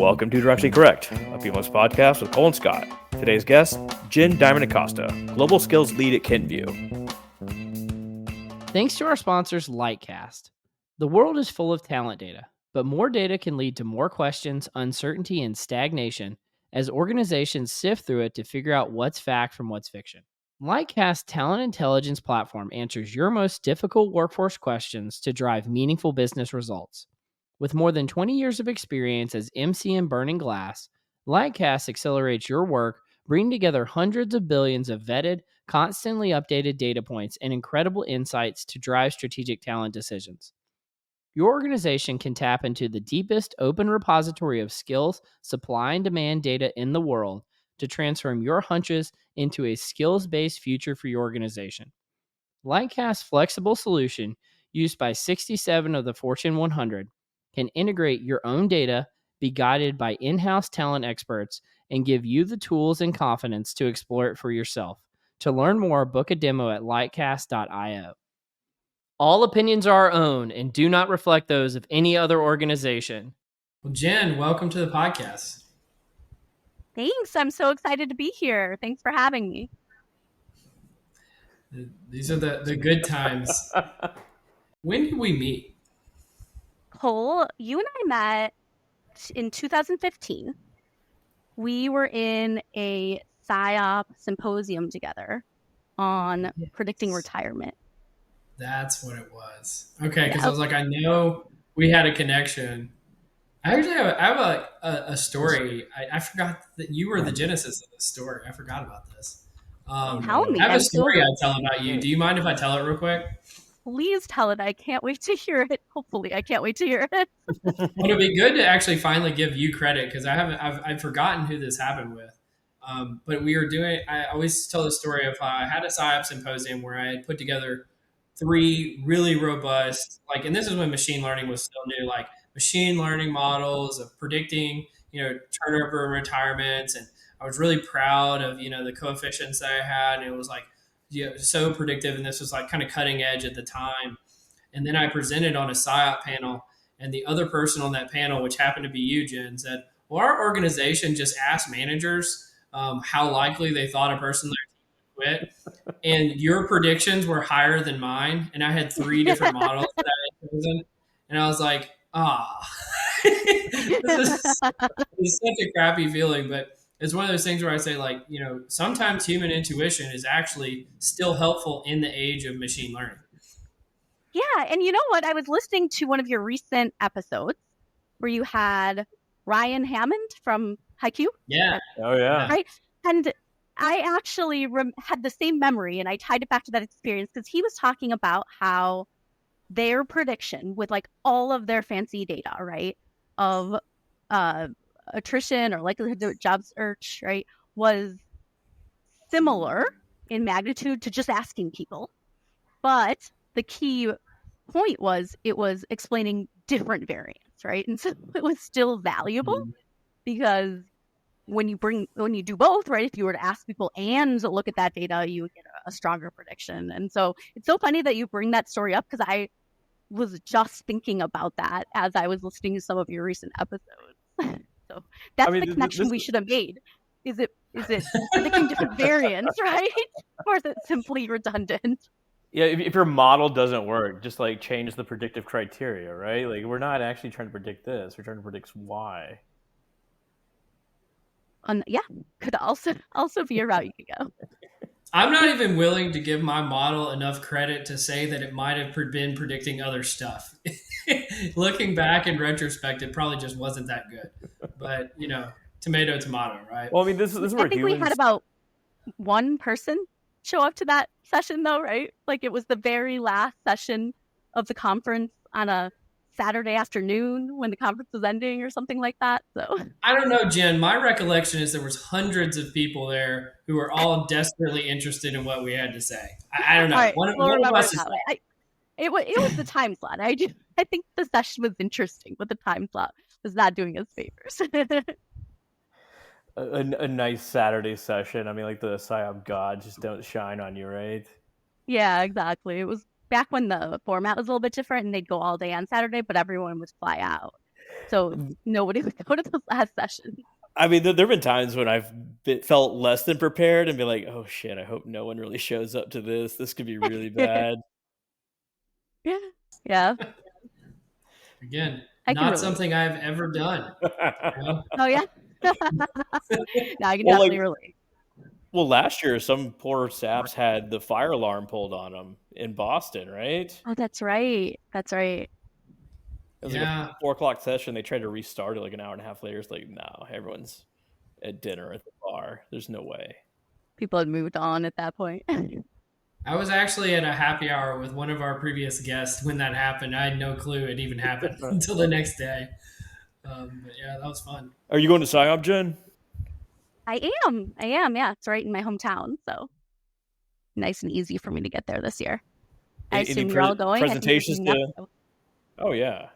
Welcome to Directly Correct, a Feelings podcast with Cole and Scott. Today's guest, Jen Diamond Acosta, Global Skills Lead at Kentview. Thanks to our sponsors, Lightcast. The world is full of talent data, but more data can lead to more questions, uncertainty, and stagnation as organizations sift through it to figure out what's fact from what's fiction. Lightcast talent intelligence platform answers your most difficult workforce questions to drive meaningful business results. With more than 20 years of experience as MC in Burning Glass, Lightcast accelerates your work, bringing together hundreds of billions of vetted, constantly updated data points and incredible insights to drive strategic talent decisions. Your organization can tap into the deepest open repository of skills, supply, and demand data in the world to transform your hunches into a skills-based future for your organization. Lightcast's flexible solution, used by 67 of the Fortune 100, can integrate your own data, be guided by in-house talent experts, and give you the tools and confidence to explore it for yourself. To learn more, book a demo at lightcast.io. All opinions are our own and do not reflect those of any other organization. Well, Jen, welcome to the podcast. Thanks. I'm so excited to be here. Thanks for having me. These are the good times. When did we meet? Cole, you and I met in 2015. We were in a PSYOP symposium together on predicting retirement. That's what it was. Okay, because I was like, I know we had a connection. I actually have a story. I forgot that you were the genesis of this story. I forgot about this. Tell me. I have a story I tell about you. Do you mind if I tell it real quick? Please tell it. I can't wait to hear it. Hopefully, I can't wait to hear it. Well, it'd be good to actually finally give you credit because I've forgotten who this happened with. But we were doing. I always tell the story of how I had a PSYOP symposium where I had put together 3 really robust, and this is when machine learning was still new, like machine learning models of predicting, turnover and retirements. And I was really proud of, the coefficients that I had. And it was so predictive. And this was kind of cutting edge at the time. And then I presented on a PSYOP panel, and the other person on that panel, which happened to be you, Jen, said, well, our organization just asked managers how likely they thought a person would quit. And your predictions were higher than mine. And I had 3 different models that I had chosen. And I was like, this is such a crappy feeling. But it's one of those things where I say, sometimes human intuition is actually still helpful in the age of machine learning. Yeah. And you know what? I was listening to one of your recent episodes where you had Ryan Hammond from Haiku. Yeah. Oh, yeah. Right. And I actually had the same memory, and I tied it back to that experience because he was talking about how their prediction with all of their fancy data, right, of attrition or likelihood to job search, right, was similar in magnitude to just asking people. But the key point was it was explaining different variants, right? And so it was still valuable because when you do both, right, if you were to ask people and look at that data, you would get a stronger prediction. And so it's so funny that you bring that story up because I was just thinking about that as I was listening to some of your recent episodes. So that's the connection we should have made. Is it predicting different variants, right? Or is it simply redundant? Yeah, if your model doesn't work, just change the predictive criteria, right? We're not actually trying to predict this. We're trying to predict Y. Yeah, could also be a route you could go. I'm not even willing to give my model enough credit to say that it might have been predicting other stuff. Looking back in retrospect, it probably just wasn't that good. But, tomato, right? Well, this is where I think we had about one person show up to that session, though, right? It was the very last session of the conference on a Saturday afternoon when the conference was ending or something like that. So I don't know, Jen. My recollection is there was hundreds of people there who were all desperately interested in what we had to say. I don't know. Right, one of us is it was the time slot. I think the session was interesting, but the time slot was not doing us favors. a nice Saturday session. The PSYOP gods just don't shine on you, right? Yeah, exactly. It was back when the format was a little bit different and they'd go all day on Saturday, but everyone would fly out. So nobody would go to those last sessions. I mean, there have been times when I've felt less than prepared and be like, "Oh shit, I hope no one really shows up to this. This could be really bad." Yeah. Again, I can not relate. something I've ever done. Oh yeah. No, I can Well, like, definitely relate. well, last year some poor saps had the fire alarm pulled on them in Boston, right? Oh, that's right. That's right. It was like Yeah. a 4 o'clock session. They tried to restart it like an hour and a half later. It's like, no, everyone's at dinner at the bar. There's no way. People had moved on at that point. I was actually at a happy hour with one of our previous guests when that happened. I had no clue it even happened until the next day. But yeah, that was fun. Are you going to PsyOp, Jen? I am. Yeah, it's right in my hometown, so nice and easy for me to get there this year. I assume you're all going. Presentations to. Oh yeah.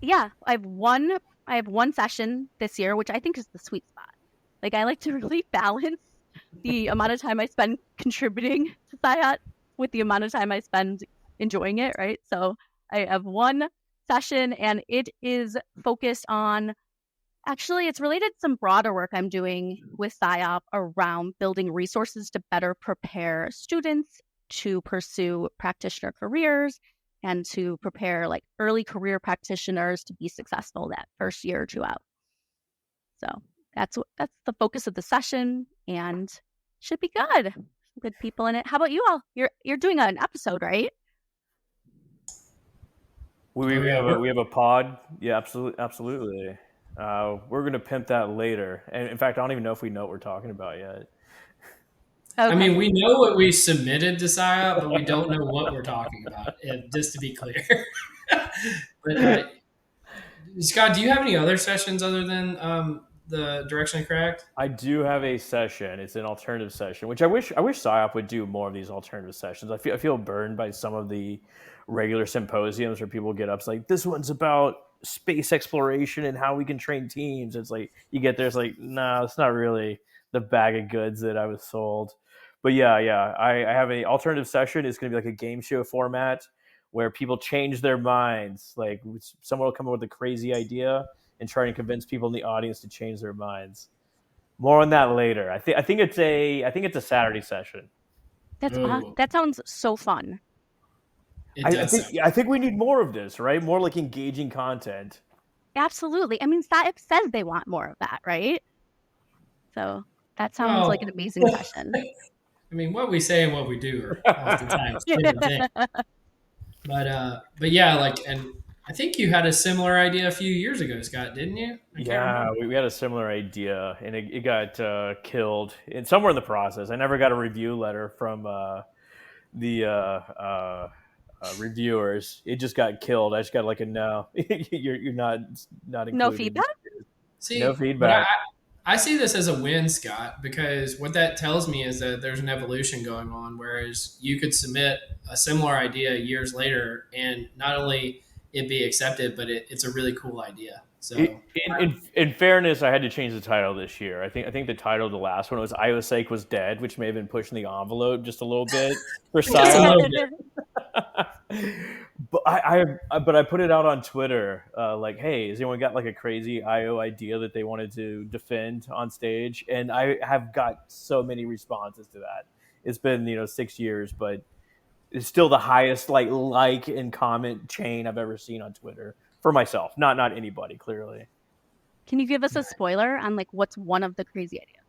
Yeah, I have one session this year, which I think is the sweet spot. Like, I like to really balance the amount of time I spend contributing to SciHot with the amount of time I spend enjoying it, right? So I have one session, and it is focused on, actually, it's related to some broader work I'm doing with SciOp around building resources to better prepare students to pursue practitioner careers and to prepare like early career practitioners to be successful that first year or two out. So that's the focus of the session, and should be good. Good people in it. How about you all? You're doing an episode, right? We have a pod. Yeah, absolutely. We're gonna pimp that later. And in fact, I don't even know if we know what we're talking about yet. Okay. I mean, we know what we submitted to SciOp, but we don't know what we're talking about, just to be clear. But Scott, do you have any other sessions other than the Directionally Correct? I do have a session. It's an alternative session, which I wish PsyOp would do more of these alternative sessions. I feel burned by some of the regular symposiums where people get up. It's like, this one's about space exploration and how we can train teams. It's like you get there, it's like, nah, it's not really the bag of goods that I was sold. But yeah, I have an alternative session. It's going to be like a game show format where people change their minds. Like someone will come up with a crazy idea and try and convince people in the audience to change their minds. More on that later. I think it's a Saturday session. That sounds so fun. I think we need more of this, right? More like engaging content. Absolutely. I mean, SciOp says they want more of that, right? So that sounds like an amazing session. I mean, what we say and what we do are oftentimes different things. But yeah, like, and I think you had a similar idea a few years ago, Scott, didn't you? Yeah, we had a similar idea, and it got killed and somewhere in the process. I never got a review letter from the reviewers. It just got killed. I just got like a no. you're not included. No feedback. See, no feedback. I see this as a win, Scott, because what that tells me is that there's an evolution going on. Whereas you could submit a similar idea years later, and not only it be accepted, but it's a really cool idea. So, in fairness, I had to change the title this year. I think the title of the last one was "IOSAIC was dead," which may have been pushing the envelope just a little bit for SciOp. But I put it out on Twitter, like, hey, has anyone got like a crazy IO idea that they wanted to defend on stage? And I have got so many responses to that. It's been 6 years, but it's still the highest like and comment chain I've ever seen on Twitter for myself. Not anybody, clearly. Can you give us a spoiler on like what's one of the crazy ideas?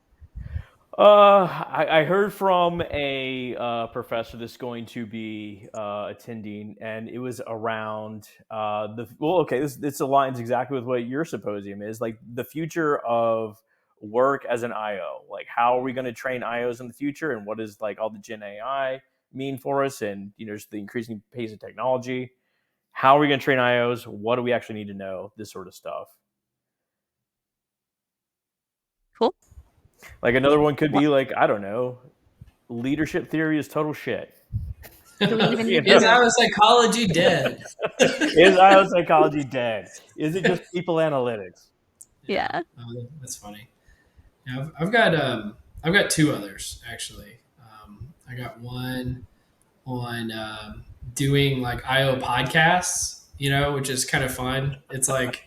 I heard from a professor that's going to be attending, and it was around this aligns exactly with what your symposium is, like the future of work as an IO. Like, how are we going to train IOs in the future, and what does like all the Gen AI mean for us, and just the increasing pace of technology. How are we going to train IOs? What do we actually need to know? This sort of stuff. Cool. Like another one could be like, I don't know, leadership theory is total shit. Is IO psychology dead? Is IO psychology dead? Is it just people analytics? Yeah. Oh, that's funny. Yeah, I've got two others actually. I got one on doing like IO podcasts which is kind of fun. It's like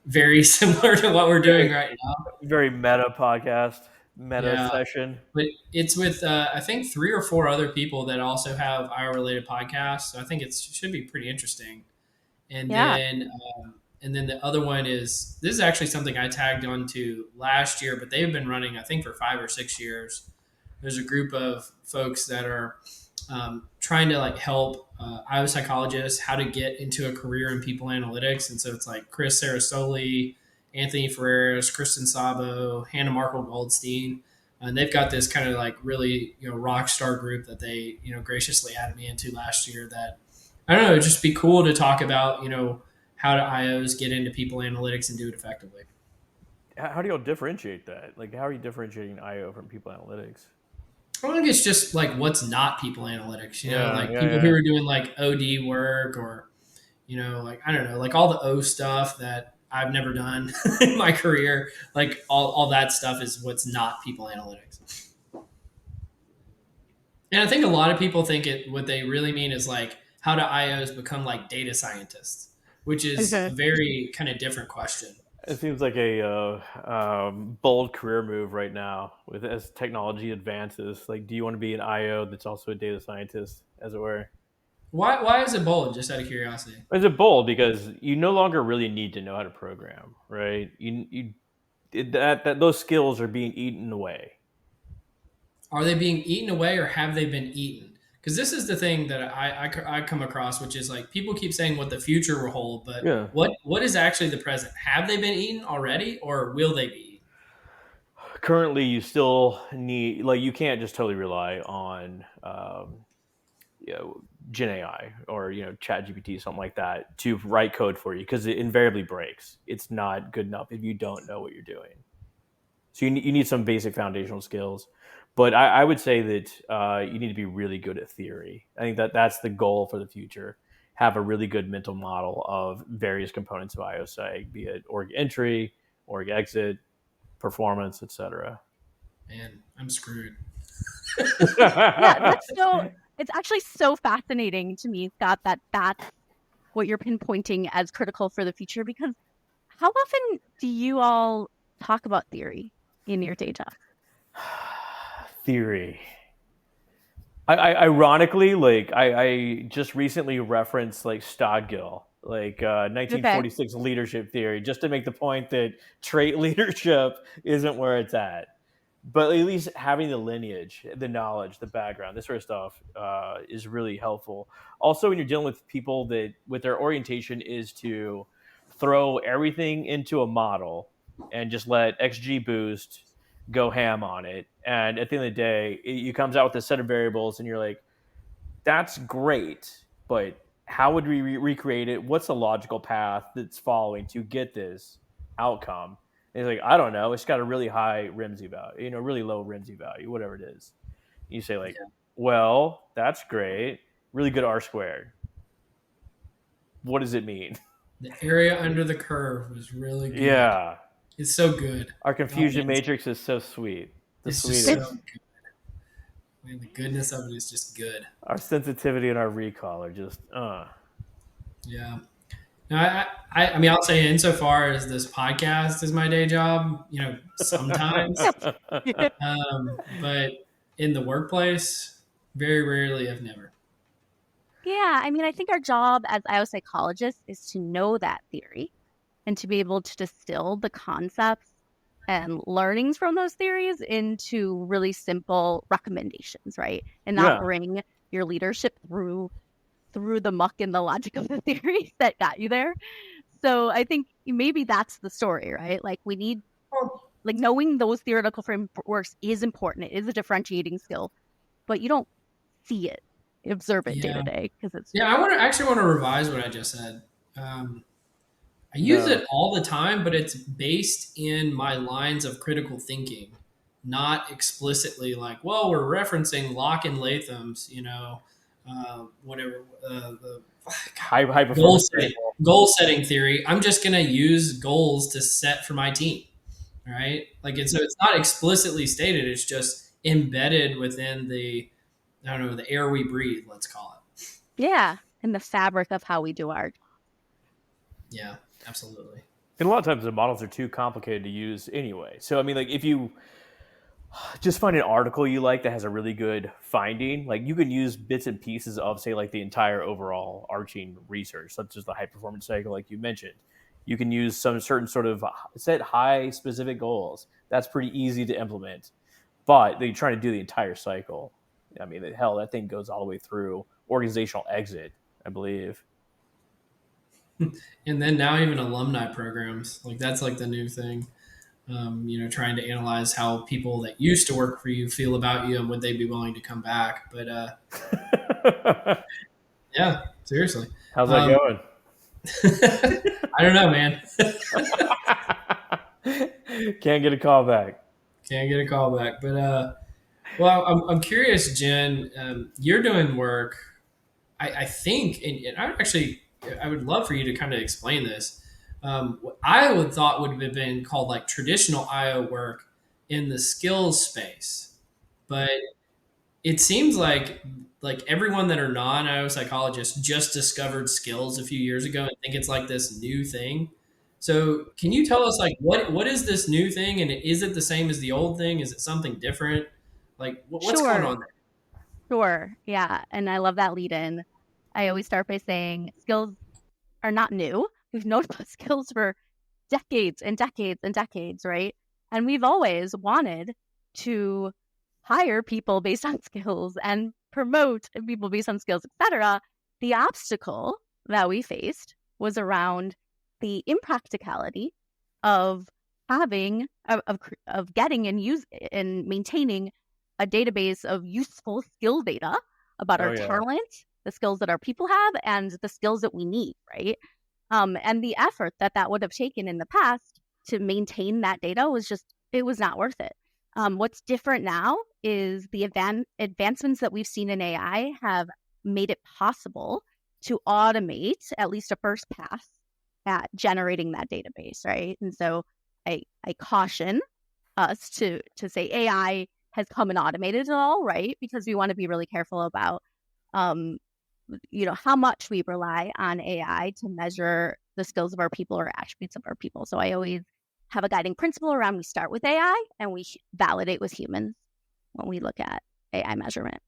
very similar to what we're Very, doing right now. very meta podcast, meta Yeah. session. But it's with, I think, 3 or 4 other people that also have IO related podcasts. So I think it should be pretty interesting. And Yeah. then, and then the other one is, this is actually something I tagged onto last year, but they've been running, I think, for 5 or 6 years. There's a group of folks that are trying to like help IO psychologists how to get into a career in people analytics. And so it's like Chris Sarasoli, Anthony Ferreras, Kristen Sabo, Hannah Markle Goldstein. And they've got this kind of like really, rock star group that they, graciously added me into last year that, I don't know, it'd just be cool to talk about, how do IOs get into people analytics and do it effectively. How do y'all differentiate that? Like, how are you differentiating IO from people analytics? I think it's just like what's not people analytics, Yeah, like yeah, people yeah. who are doing like OD work or, like, I don't know, like all the O stuff that I've never done in my career, like all that stuff is what's not people analytics. And I think a lot of people think what they really mean is like, how do IOs become like data scientists, which is a Okay. very kind of different question. It seems like a bold career move right now with as technology advances. Like, do you want to be an IO that's also a data scientist, as it were? Why is it bold? Just out of curiosity. Is it bold because you no longer really need to know how to program, right? That those skills are being eaten away. Are they being eaten away or have they been eaten? Because this is the thing that I come across, which is like people keep saying what the future will hold, but Yeah. what is actually the present? Have they been eaten already or will they be eaten? Currently, you still need like you can't just totally rely on you know, Gen AI or Chat GPT, something like that, to write code for you because it invariably breaks. It's not good enough if you don't know what you're doing. So you need some basic foundational skills. But I would say that you need to be really good at theory. I think that's the goal for the future. Have a really good mental model of various components of IOSAG, be it org entry, org exit, performance, etc. Man, I'm screwed. Yeah, it's actually so fascinating to me, Scott, that that's what you're pinpointing as critical for the future, because how often do you all talk about theory in your day job? Theory. Ironically, like I just recently referenced like Stodgill, like Okay. 1946 leadership theory, just to make the point that trait leadership isn't where it's at. But at least having the lineage, the knowledge, the background, this sort of stuff is really helpful. Also, when you're dealing with people that with their orientation is to throw everything into a model and just let XGBoost go ham on it, and at the end of the day, it comes out with a set of variables, and you're like, "That's great, but how would we recreate it? What's the logical path that's following to get this outcome?" And he's like, I don't know. It's got a really high Ramsey value, really low Ramsey value, whatever it is. You say like, Yeah. well, that's great. Really good R squared. What does it mean? The area under the curve was really good. Yeah. It's so good. Our Oh man, confusion matrix is so sweet. The it's just so sweetest. It's good. Man, the goodness of it is just good. Our sensitivity and our recall are just Yeah. No, I mean, I'll say insofar as this podcast is my day job, sometimes, yeah. but in the workplace, very rarely, if never. Yeah, I mean, I think our job as IO psychologists is to know that theory and to be able to distill the concepts and learnings from those theories into really simple recommendations, right? And not Yeah. bring your leadership through the muck and the logic of the theories that got you there. So I think maybe that's the story, right? Like we need like knowing those theoretical frameworks is important. It is a differentiating skill, but you don't see it, observe it day to Yeah. day because it's Yeah. I want to revise what I just said. Um, I use No. it all the time, but it's based in my lines of critical thinking, not explicitly like, well, we're referencing Locke and Latham's, whatever, the High goal performance setting, table. goal setting theory. I'm just going to use goals to set for my team, right? Like, and so it's not explicitly stated. It's just embedded within I don't know, the air we breathe, let's call it. yeah, in the fabric of how we do our job. Yeah, absolutely. And a lot of times the models are too complicated to use anyway. So I mean, like if you just find an article you like that has a really good finding, like you can use bits and pieces of, say, like the entire overall arching research, such as the high performance cycle, like you mentioned. You can use some certain sort of set high specific goals. That's pretty easy to implement, but you're trying to do the entire cycle. I mean, hell, that thing goes all the way through organizational exit, I believe. And then now even alumni programs, like that's like the new thing. Trying to analyze how people that used to work for you feel about you and would they be willing to come back. But yeah, seriously. How's that Um, going? I don't know, man. Can't get a call back. Can't get a call back. But well, I'm curious, Jen. You're doing work. I think, and I would love for you to kind of explain this. What I would thought would have been called like traditional IO work in the skills space, but it seems like everyone that are non-IO psychologists just discovered skills a few years ago and think it's like this new thing. So can you tell us like what is this new thing, and is it the same as the old thing? Is it something different? Like what's going Sure. on there? Sure. Yeah. And I love that lead in. I always start by saying skills are not new. We've known about skills for decades and decades and decades, right? And we've always wanted to hire people based on skills and promote people based on skills, etc. The obstacle that we faced was around the impracticality of having of getting and use and maintaining a database of useful skill data about Oh our yeah. talent, the skills that our people have, and the skills that we need, right? And the effort that would have taken in the past to maintain that data it was not worth it. What's different now is the advancements that we've seen in AI have made it possible to automate at least a first pass at generating that database, right? And so I caution us to say AI has come and automated it all, right? Because we want to be really careful about how much we rely on AI to measure the skills of our people or attributes of our people. So I always have a guiding principle around we start with AI and we validate with humans when we look at AI measurement.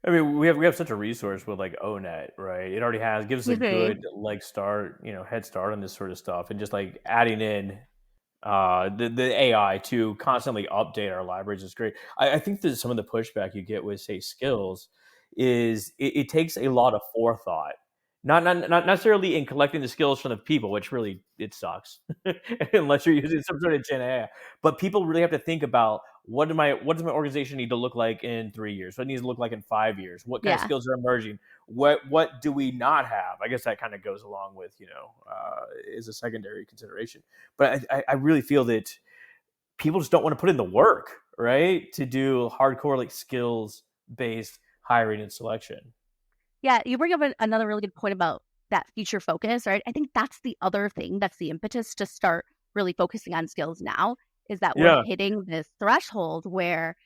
I mean, we have such a resource with like ONET, right? It already gives us a Mhm. good leg start, head start on this sort of stuff, and just like adding in the AI to constantly update our libraries is great. I think that some of the pushback you get with, say, skills is it takes a lot of forethought. Not necessarily in collecting the skills from the people, which really it sucks unless you're using some sort of Gen AI. But people really have to think about what does my organization need to look like in 3 years? What it needs to look like in 5 years? What kind of Yeah. skills are emerging? What do we not have? I guess that kind of goes along with is a secondary consideration. But I really feel that people just don't want to put in the work, right, to do hardcore like skills based hiring and selection. Yeah, you bring up another really good point about that future focus, right? I think that's the other thing that's the impetus to start really focusing on skills now is that we're Yeah, hitting this threshold where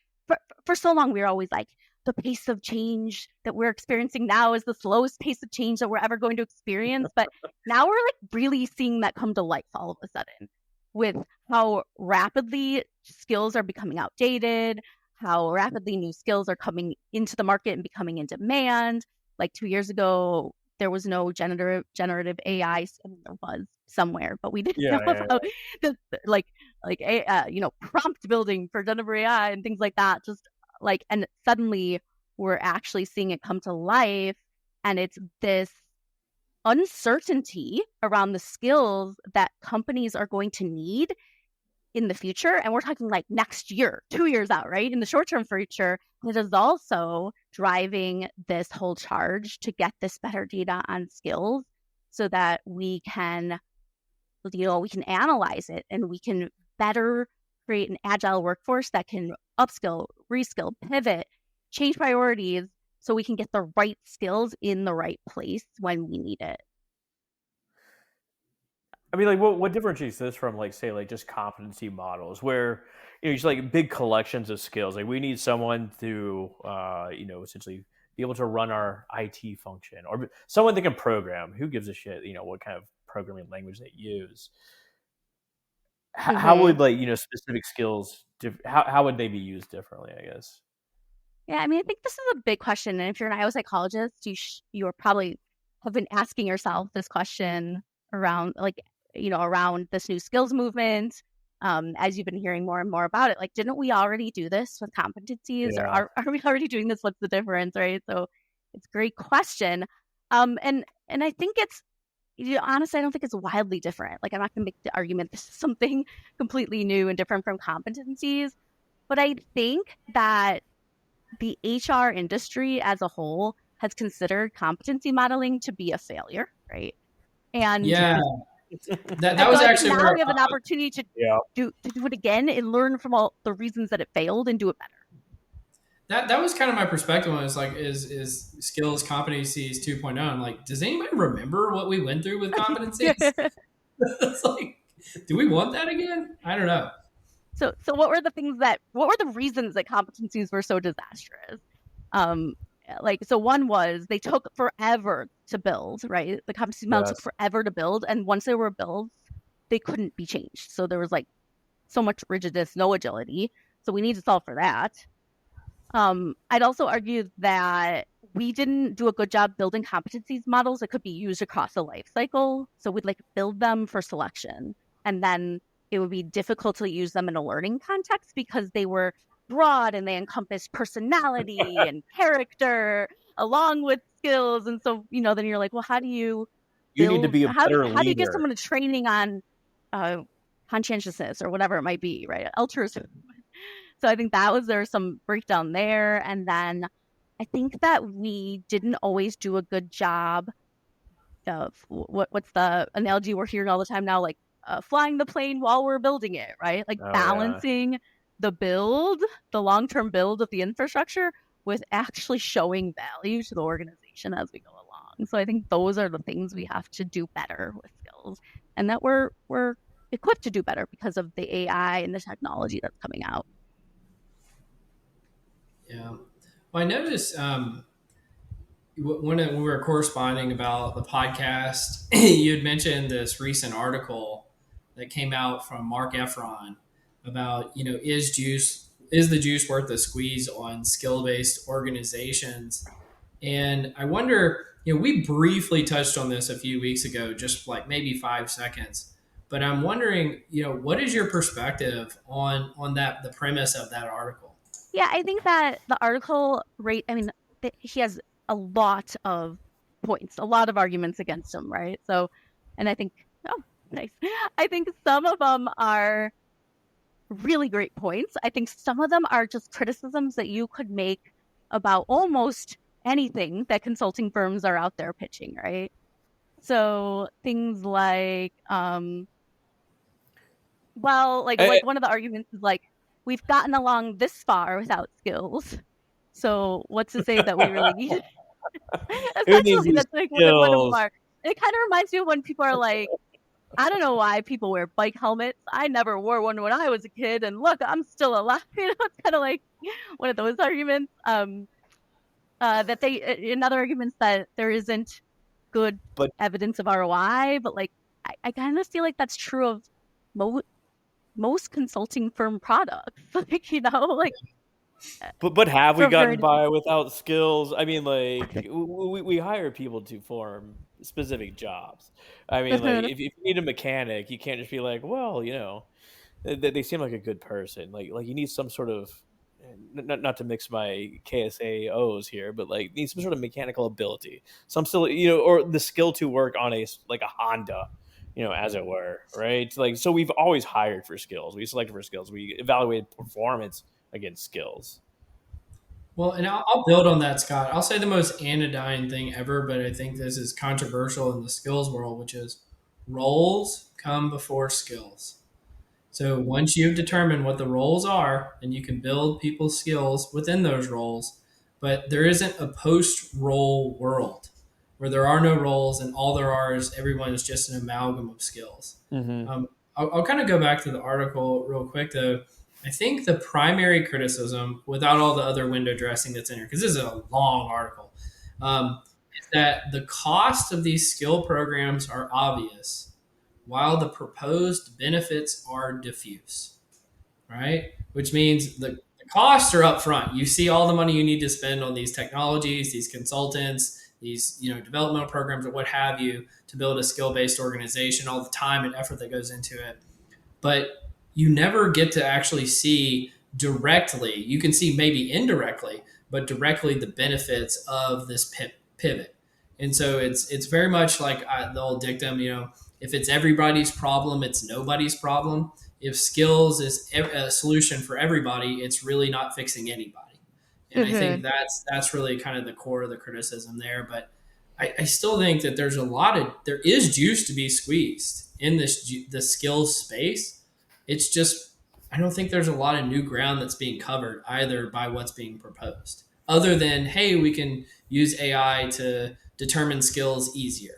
for so long we were always like, the pace of change that we're experiencing now is the slowest pace of change that we're ever going to experience. But now we're like really seeing that come to life all of a sudden with how rapidly skills are becoming outdated, how rapidly new skills are coming into the market and becoming in demand. Like 2 years ago, there was no generative AI. I mean, there was somewhere, but we didn't know yeah. about the prompt building for generative AI and things like that. Just like, and suddenly we're actually seeing it come to life, and it's this uncertainty around the skills that companies are going to need in the future. And we're talking like next year, 2 years out, right? In the short term future, it is also driving this whole charge to get this better data on skills so that we can analyze it and we can better create an agile workforce that can upskill, reskill, pivot, change priorities so we can get the right skills in the right place when we need it. I mean, like, what differentiates this from, like, say, like, just competency models where, just like big collections of skills. Like, we need someone to, essentially be able to run our IT function, or someone that can program. Who gives a shit, what kind of programming language they use. How would specific skills how would they be used differently, I guess? Yeah, I mean, I think this is a big question, and if you're an IO psychologist, you are probably have been asking yourself this question around around this new skills movement, as you've been hearing more and more about it. Like, didn't we already do this with competencies, or Yeah. are we already doing this? What's the difference, right? So it's a great question, and I think it's honestly, I don't think it's wildly different. Like, I'm not going to make the argument this is something completely new and different from competencies, but I think that the HR industry as a whole has considered competency modeling to be a failure, right? And Yeah, that and so was I think actually now where we have an opportunity to Yeah. do it again and learn from all the reasons that it failed and do it better. that was kind of my perspective on it. It's like is skills competencies 2.0. I'm like, does anybody remember what we went through with competencies? It's like, do we want that again? I don't know. So what were the reasons that competencies were so disastrous? So one was they took forever to build, right? The competency model took Yes. forever to build, and once they were built, they couldn't be changed. So there was like so much rigidness, no agility. So we need to solve for that. I'd also argue that we didn't do a good job building competencies models that could be used across a life cycle. So we'd like build them for selection, and then it would be difficult to use them in a learning context because they were broad and they encompass personality and character along with skills. And so, then you're like, well, how do you You need to be a better how do you give leader. someone a training on conscientiousness or whatever it might be, right? Altruism. So I think there's some breakdown there. And then I think that we didn't always do a good job of what's the analogy we're hearing all the time now, like flying the plane while we're building it, right? Like balancing the long-term build of the infrastructure with actually showing value to the organization as we go along. So I think those are the things we have to do better with skills, and that we're equipped to do better because of the AI and the technology that's coming out. Yeah. Well, I noticed when we were corresponding about the podcast, you had mentioned this recent article that came out from Mark Efron about, is the juice worth the squeeze on skill-based organizations? And I wonder, we briefly touched on this a few weeks ago, just like maybe 5 seconds. But I'm wondering, what is your perspective on the premise of that article? Yeah, I think that the article he has a lot of points, a lot of arguments against him, right? So, and I think, nice. I think some of them are really great points. I think some of them are just criticisms that you could make about almost anything that consulting firms are out there pitching, right? So things like, one of the arguments is like, we've gotten along this far without skills. So what's to say that we really need it? Essentially, that's like one of them are. It kind of reminds me of when people are like, I don't know why people wear bike helmets. I never wore one when I was a kid, and look, I'm still alive. It's kind of like one of those arguments. Another argument that there isn't good evidence of ROI, but like I kind of feel like that's true of most consulting firm products. But have we gotten by without skills? I mean, like we hire people to form specific jobs. I mean, like if you need a mechanic, you can't just be like, well, they seem like a good person. Like you need some sort of not to mix my KSAOs here, but like need some sort of mechanical ability, some still or the skill to work on a Honda. As it were, right? Like, so we've always hired for skills. We selected for skills. We evaluated performance against skills. Well, and I'll build on that, Scott. I'll say the most anodyne thing ever, but I think this is controversial in the skills world, which is roles come before skills. So once you've determined what the roles are, and you can build people's skills within those roles, but there isn't a post-role world where there are no roles and all there are is everyone is just an amalgam of skills. Mm-hmm. I'll kind of go back to the article real quick, though. I think the primary criticism, without all the other window dressing that's in here, because this is a long article, is that the cost of these skill programs are obvious, while the proposed benefits are diffuse, right? Which means the costs are up front. You see all the money you need to spend on these technologies, these consultants, these developmental programs, or what have you, to build a skill-based organization, all the time and effort that goes into it. But you never get to actually see directly. You can see maybe indirectly, but directly the benefits of this pivot. And so it's very much like the old dictum, if it's everybody's problem, it's nobody's problem. If skills is a solution for everybody, it's really not fixing anybody. And I think that's really kind of the core of the criticism there. But I still think that there is juice to be squeezed in the skills space. It's just, I don't think there's a lot of new ground that's being covered either by what's being proposed, other than, hey, we can use AI to determine skills easier.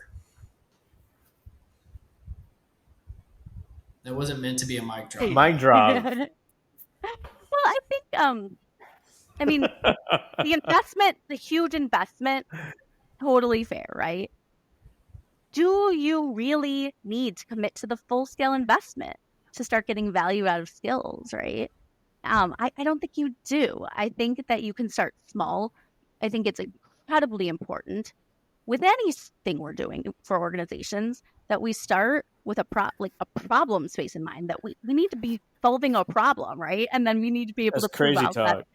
That wasn't meant to be a mic drop. Mic drop. Well, I think, I mean, the investment, the huge investment, totally fair, right? Do you really need to commit to the full scale investment to start getting value out of skills, right? I don't think you do. I think that you can start small. I think it's incredibly important with anything we're doing for organizations that we start with a problem space in mind, that we need to be solving a problem, right? And then we need to be able to prove out that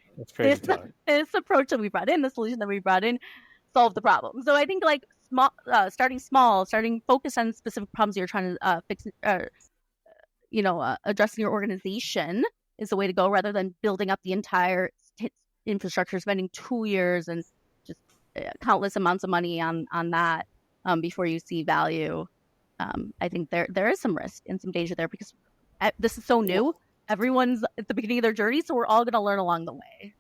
this approach that we brought in, the solution that we brought in, solve the problem. So I think starting small, focus on specific problems you're trying to fix, addressing your organization is the way to go, rather than building up the entire infrastructure, spending 2 years and just countless amounts of money on that before you see value. I think there is some risk and some danger there, because this is so new. Everyone's at the beginning of their journey, so we're all going to learn along the way.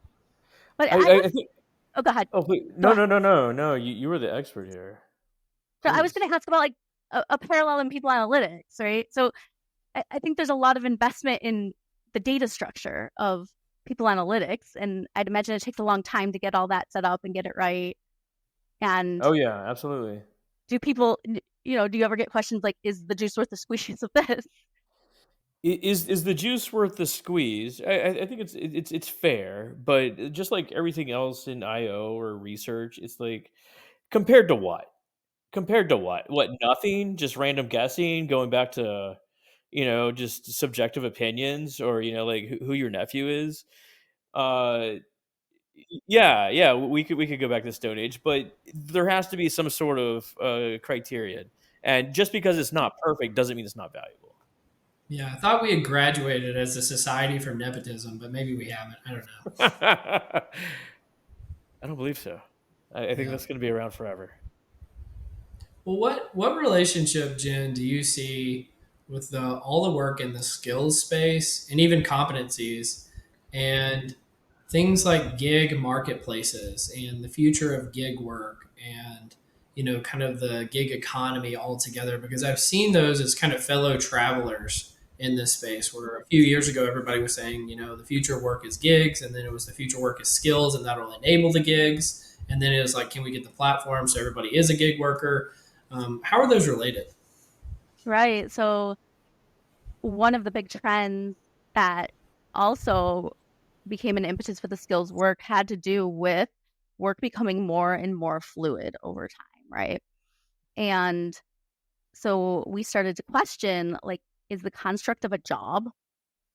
But I think. Oh, go ahead. Oh, please. No. You were the expert here. So I was going to ask about a parallel in people analytics, right? So I think there's a lot of investment in the data structure of people analytics, and I'd imagine it takes a long time to get all that set up and get it right. And oh yeah, absolutely. Do people, do you ever get questions like, is the juice worth the squeeze of this? Is the juice worth the squeeze? I think it's fair, but just like everything else in IO or research, it's like, compared to what? What, nothing? Just random guessing, going back to, just subjective opinions, or, like who your nephew is. Yeah, we could go back to Stone Age, but there has to be some sort of criterion. And just because it's not perfect doesn't mean it's not valuable. Yeah, I thought we had graduated as a society from nepotism, but maybe we haven't. I don't know. I don't believe so. I think that's going to be around forever. Well, what relationship, Jen, do you see with all the work in the skills space and even competencies and things like gig marketplaces and the future of gig work and kind of the gig economy altogether? Because I've seen those as kind of fellow travelers in this space, where a few years ago everybody was saying the future of work is gigs, and then it was the future of work is skills, and that'll enable the gigs, and then it was like, can we get the platform so everybody is a gig worker? How are those related? Right. So one of the big trends that also became an impetus for the skills work had to do with work becoming more and more fluid over time, right? And so we started to question, is the construct of a job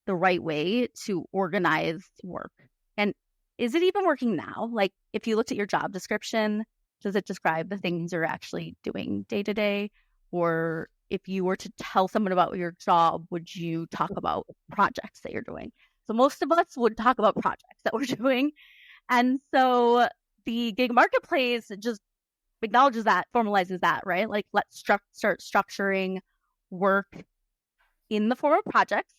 the right way to organize work? And is it even working now? Like, if you looked at your job description, does it describe the things you're actually doing day to day? Or if you were to tell someone about your job, would you talk about projects that you're doing? So most of us would talk about projects that we're doing. And so the gig marketplace just acknowledges that, formalizes that, right? Like, let's start structuring work in the form of projects.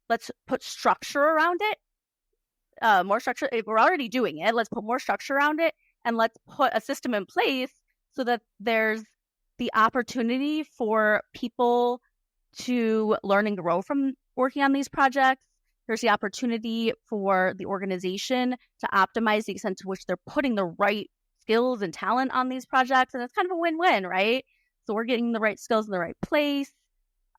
Let's put structure around it. More structure. If we're already doing it, let's put more structure around it, and let's put a system in place so that there's the opportunity for people to learn and grow from working on these projects. There's the opportunity for the organization to optimize the extent to which they're putting the right skills and talent on these projects, and it's kind of a win-win, right? So we're getting the right skills in the right place,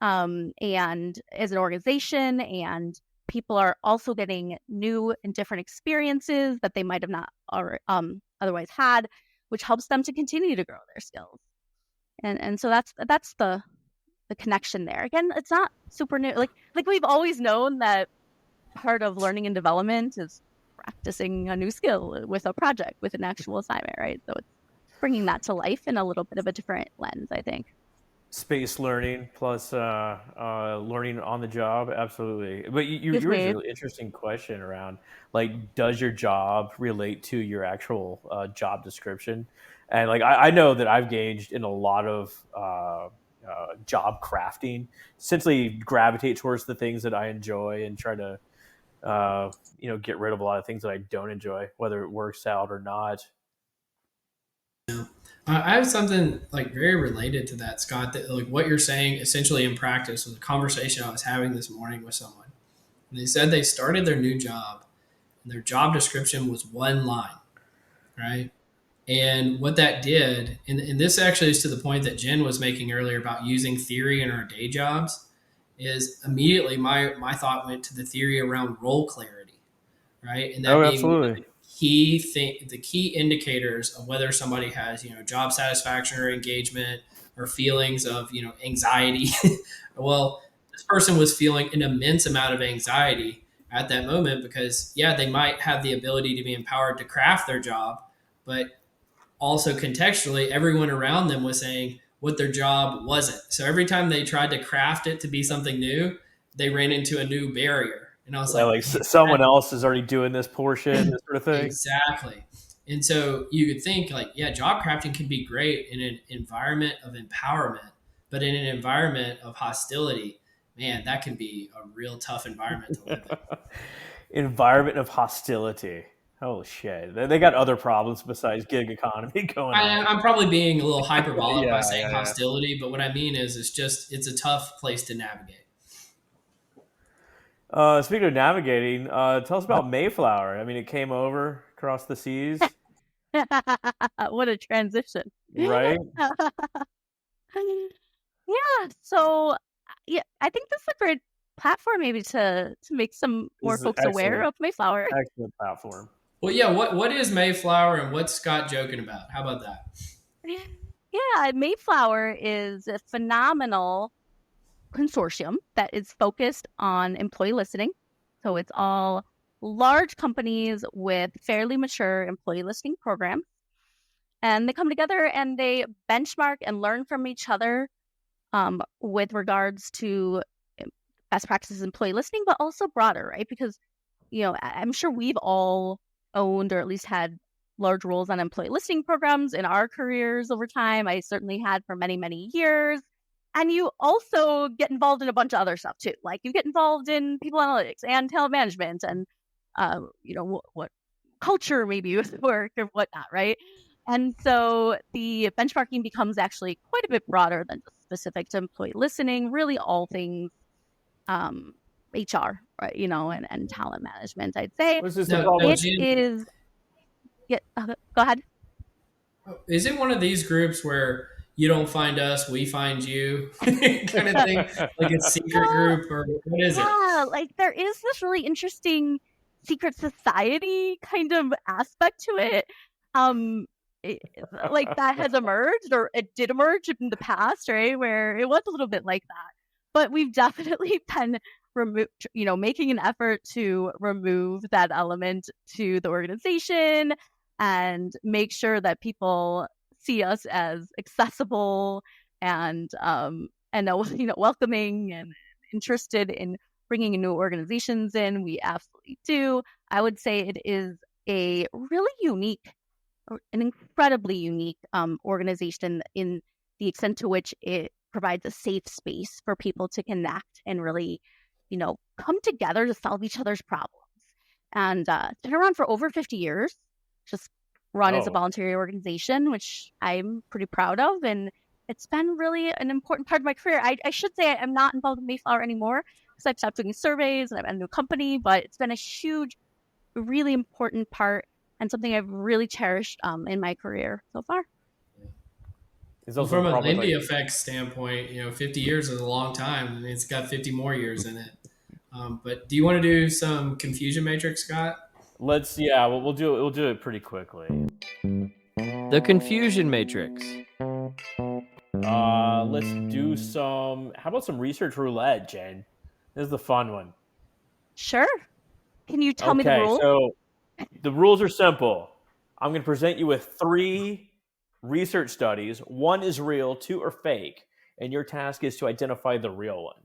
and as an organization, and people are also getting new and different experiences that they might have not otherwise had, which helps them to continue to grow their skills. And so that's the connection there. Again, it's not super new. Like we've always known that part of learning and development is practicing a new skill with a project, with an actual assignment, right? So it's bringing that to life in a little bit of a different lens, I think. Space learning plus learning on the job, absolutely. But you raised a really interesting question around, like, does your job relate to your actual job description? And like I know that I've engaged in a lot of job crafting, essentially gravitate towards the things that I enjoy and try to get rid of a lot of things that I don't enjoy, whether it works out or not. I have something like very related to that, Scott, that like what you're saying essentially in practice was a conversation I was having this morning with someone. And they said they started their new job and their job description was one line, right? And what that did, and this actually is to the point that Jen was making earlier about using theory in our day jobs, is immediately my thought went to the theory around role clarity, right? And that being absolutely. the key indicators of whether somebody has job satisfaction or engagement or feelings of anxiety. Well, this person was feeling an immense amount of anxiety at that moment because they might have the ability to be empowered to craft their job, but also contextually everyone around them was saying what their job wasn't. So every time they tried to craft it to be something new, they ran into a new barrier. And I was like someone else is already doing this portion, this sort of thing. Exactly. And so you could think like, job crafting can be great in an environment of empowerment, but in an environment of hostility, man, that can be a real tough environment to live in. Environment of hostility. Oh shit! They got other problems besides gig economy going on. I'm probably being a little hyperbolic by saying hostility, but what I mean is it's a tough place to navigate. Speaking of navigating, tell us about Mayflower. I mean, it came over across the seas. What a transition. Right? Yeah. So, I think this is a great platform maybe to make some more folks aware of Mayflower. Excellent platform. Well, yeah. What is Mayflower and what's Scott joking about? How about that? Yeah, Mayflower is a phenomenal consortium that is focused on employee listening. So it's all large companies with fairly mature employee listening programs. And they come together and they benchmark and learn from each other with regards to best practices employee listening, but also broader, right? Because, I'm sure we've all owned or at least had large roles on employee listening programs in our careers over time. I certainly had for many, many years. And you also get involved in a bunch of other stuff too. Like you get involved in people analytics and talent management and, what culture maybe with work or whatnot, right? And so the benchmarking becomes actually quite a bit broader than just specific to employee listening, really all things HR, right? And talent management, I'd say. Go ahead. Is it one of these groups where you don't find us, we find you kind of thing? Like a secret group or what is it? Yeah, like there is this really interesting secret society kind of aspect to it. Like that has emerged, or it did emerge in the past, right? Where it was a little bit like that. But we've definitely been making an effort to remove that element to the organization and make sure that people see us as accessible and welcoming and interested in bringing new organizations in. We absolutely do. I would say it is a really unique, an incredibly unique organization in the extent to which it provides a safe space for people to connect and really, come together to solve each other's problems. And it's been around for over 50 years, just run as a voluntary organization, which I'm pretty proud of. And it's been really an important part of my career. I should say I'm not involved in Mayflower anymore because I've stopped doing surveys and I've had a new company, but it's been a huge, really important part and something I've really cherished in my career so far. It's Well, also from a probably Lindy like, effect standpoint, 50 years is a long time. I mean, it's got 50 more years in it. But do you want to do some confusion matrix, Scott? we'll do it pretty quickly. The confusion matrix. Let's do some. How about some research roulette, Jen? This is the fun one. Sure. Can you tell me the Okay, rules? so the rules are simple. I'm going to present you with 3 research studies. 1 is real, 2 are fake, and your task is to identify the real one.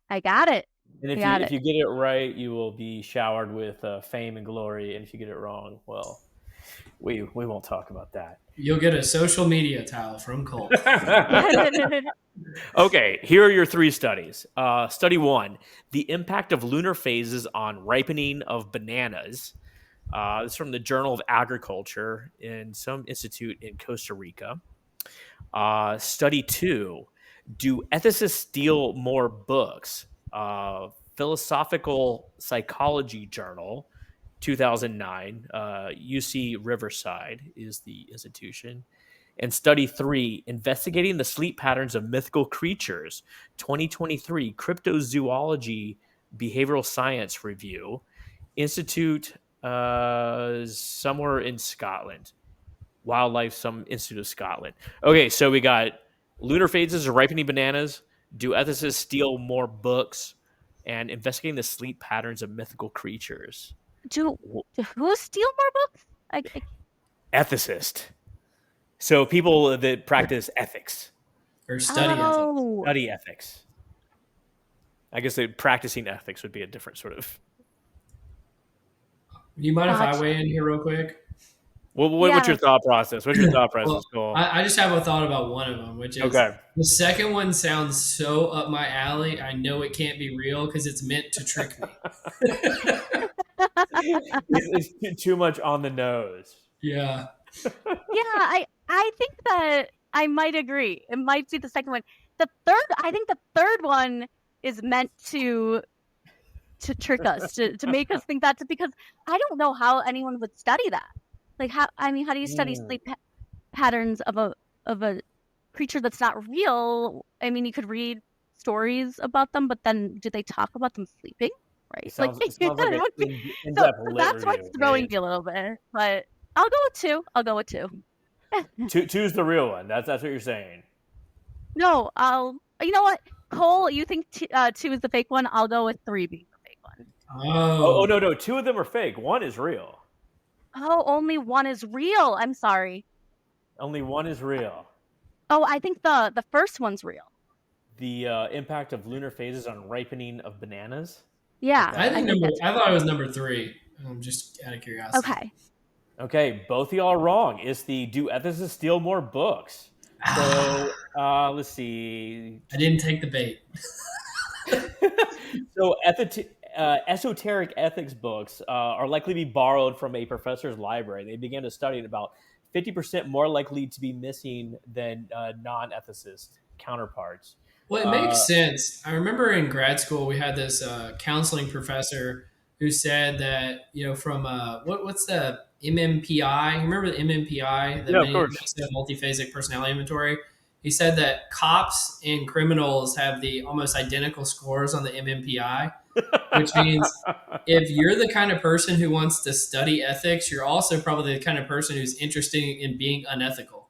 I got it. And if you get it right, you will be showered with fame and glory. And if you get it wrong, well, we won't talk about that. You'll get a social media towel from Cole. Okay, here are your 3 studies. Study 1, the impact of lunar phases on ripening of bananas. It's from the Journal of Agriculture in some institute in Costa Rica. Study 2, do ethicists steal more books? Philosophical Psychology Journal, 2009. UC Riverside is the institution. And study 3, investigating the sleep patterns of mythical creatures, 2023, Cryptozoology Behavioral Science Review, Institute somewhere in Scotland, some Institute of Scotland. Okay, so we got lunar phases of ripening bananas, do ethicists steal more books, and investigating the sleep patterns of mythical creatures. Do who steal more books? Ethicist. So people that practice ethics. Or study ethics. Study ethics. I guess practicing ethics would be a different sort of. Do you mind if I weigh in here real quick? Well, what's your thought process? What's your thought process, Cole? I just have a thought about one of them, which is the second one sounds so up my alley. I know it can't be real because it's meant to trick me. It's too much on the nose. Yeah. Yeah, I think that I might agree. It might be the second one. I think the third one is meant to trick us, to make us think that's because I don't know how anyone would study that. Like how do you study sleep patterns of a creature that's not real? I mean, you could read stories about them, but then do they talk about them sleeping? Right? It sounds like so that's what's throwing me a little bit. But I'll go with two. Two's the real one. That's what you're saying. No, you know what, Cole? You think 2 is the fake one? I'll go with 3 being the fake one. Oh no, 2 of them are fake. 1 is real. Oh, only 1 is real. I'm sorry. Only 1 is real. Oh, I think the first one's real. The impact of lunar phases on ripening of bananas. Yeah, I thought it was number 3. Just out of curiosity. Okay, both of y'all are wrong. It's the do ethicists steal more books? So let's see. I didn't take the bait. So esoteric ethics books are likely to be borrowed from a professor's library. They began to study it about 50% more likely to be missing than non-ethicist counterparts. Well, it makes sense. I remember in grad school we had this counseling professor who said that from what's the MMPI? Remember the MMPI? The multiphasic personality inventory. He said that cops and criminals have the almost identical scores on the MMPI, which means if you're the kind of person who wants to study ethics, you're also probably the kind of person who's interested in being unethical.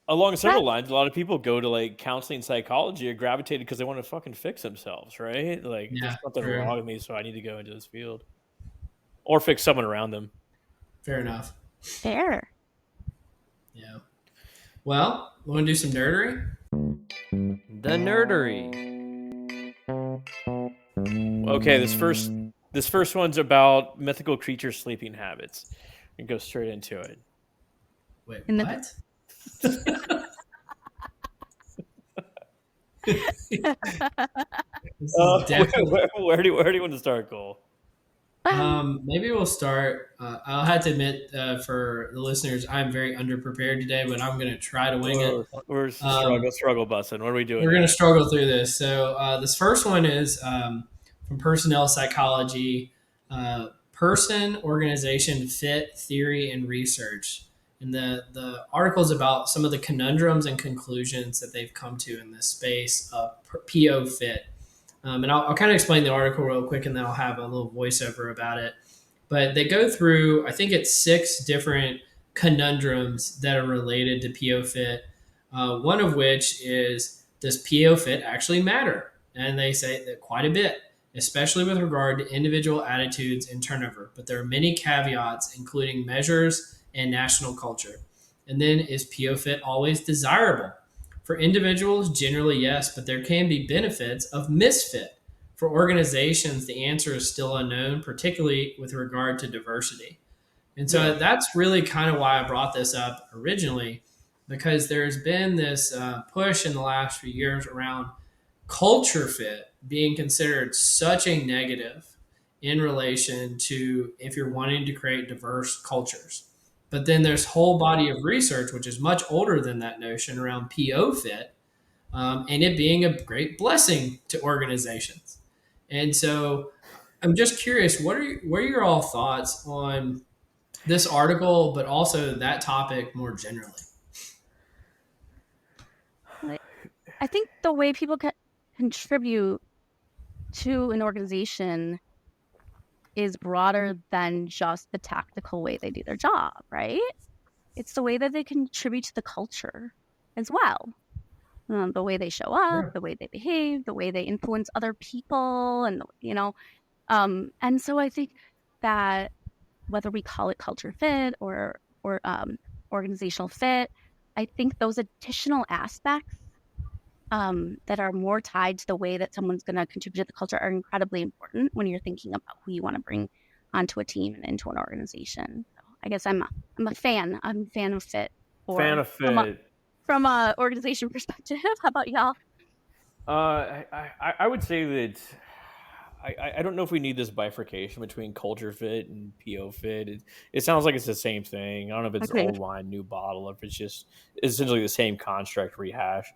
Along several lines, a lot of people go to like counseling psychology or gravitated because they want to fucking fix themselves, right? Like there's something wrong with me, so I need to go into this field. Or fix someone around them. Fair enough. Fair. Yeah. Well, want to do some nerdery? The nerdery. Okay, this first one's about mythical creature sleeping habits. We can go straight into it. Wait, what? Where do you want to start, Cole? Maybe we'll start. I'll have to admit, for the listeners, I'm very underprepared today, but I'm going to try to wing it. We're struggle busting. What are we doing? We're going to struggle through this. So this first one is from personnel psychology. Person, Organization, Fit, Theory, and Research. And the article is about some of the conundrums and conclusions that they've come to in this space of PO Fit. And I'll kind of explain the article real quick, and then I'll have a little voiceover about it. But they go through, I think it's 6 different conundrums that are related to PO Fit. One of which is, does PO Fit actually matter? And they say that quite a bit, especially with regard to individual attitudes and turnover. But there are many caveats, including measures and national culture. And then, is PO Fit always desirable? For individuals, generally yes, but there can be benefits of misfit. For organizations, the answer is still unknown, particularly with regard to diversity. And so that's really kind of why I brought this up originally, because there's been this push in the last few years around culture fit being considered such a negative in relation to if you're wanting to create diverse cultures. But then there's whole body of research, which is much older than that notion around PO fit, and it being a great blessing to organizations. And so I'm just curious, what are your all thoughts on this article, but also that topic more generally? I think the way people can contribute to an organization is broader than just the tactical way they do their job, right? It's the way that they contribute to the culture as well. The way they show up, the way they behave, the way they influence other people, and and so I think that whether we call it culture fit or organizational fit, I think those additional aspects that are more tied to the way that someone's going to contribute to the culture are incredibly important when you're thinking about who you want to bring onto a team and into an organization. So I guess I'm a fan. I'm a fan of fit. Fan of fit. From a organization perspective. How about y'all? I would say that I don't know if we need this bifurcation between culture fit and PO fit. It sounds like it's the same thing. I don't know if it's old wine, new bottle, or if it's just essentially the same construct rehash.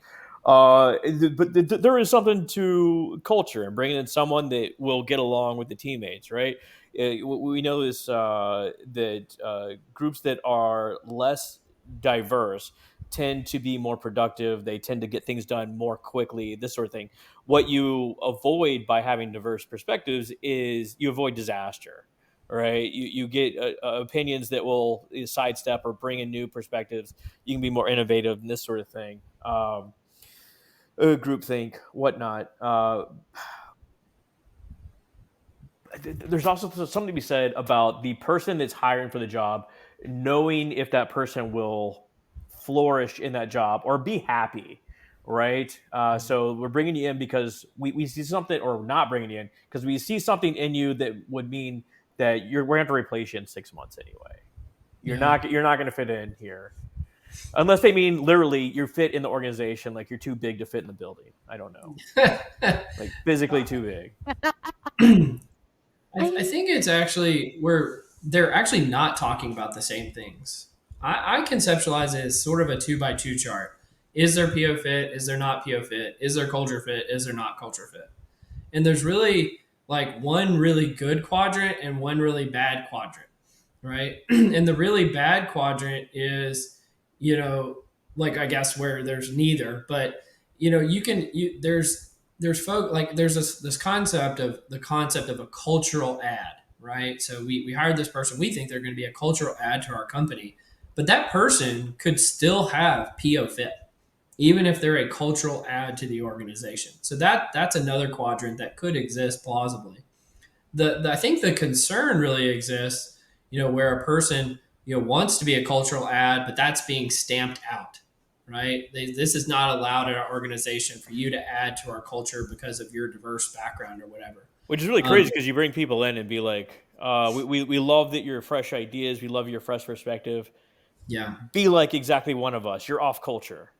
But there is something to culture and bringing in someone that will get along with the teammates, right? We know this that groups that are less diverse tend to be more productive. They tend to get things done more quickly, this sort of thing. What you avoid by having diverse perspectives is you avoid disaster, right? You get opinions that will sidestep or bring in new perspectives. You can be more innovative and this sort of thing. Groupthink, whatnot. There's also something to be said about the person that's hiring for the job, knowing if that person will flourish in that job or be happy, right? So we're bringing you in because we see something, or not bringing you in because we see something in you that would mean that we're going to have to replace you in 6 months anyway. You're not going to fit in here. Unless they mean literally you're fit in the organization, like you're too big to fit in the building. I don't know. Like physically too big. I think it's actually where they're actually not talking about the same things. I conceptualize it as sort of a 2x2 chart. Is there PO fit? Is there not PO fit? Is there culture fit? Is there not culture fit? And there's really like one really good quadrant and one really bad quadrant, right? And the really bad quadrant is, like I guess where there's neither, but there's folk like there's this concept of a cultural ad, right? So we hired this person. We think they're going to be a cultural ad to our company, but that person could still have PO fit, even if they're a cultural ad to the organization. So that's another quadrant that could exist plausibly. I think the concern really exists, where a person wants to be a cultural ad, but that's being stamped out, right? This is not allowed at our organization for you to add to our culture because of your diverse background or whatever. Which is really crazy because you bring people in and be like, we love that you're fresh ideas. We love your fresh perspective. Yeah. Be like exactly one of us. You're off culture.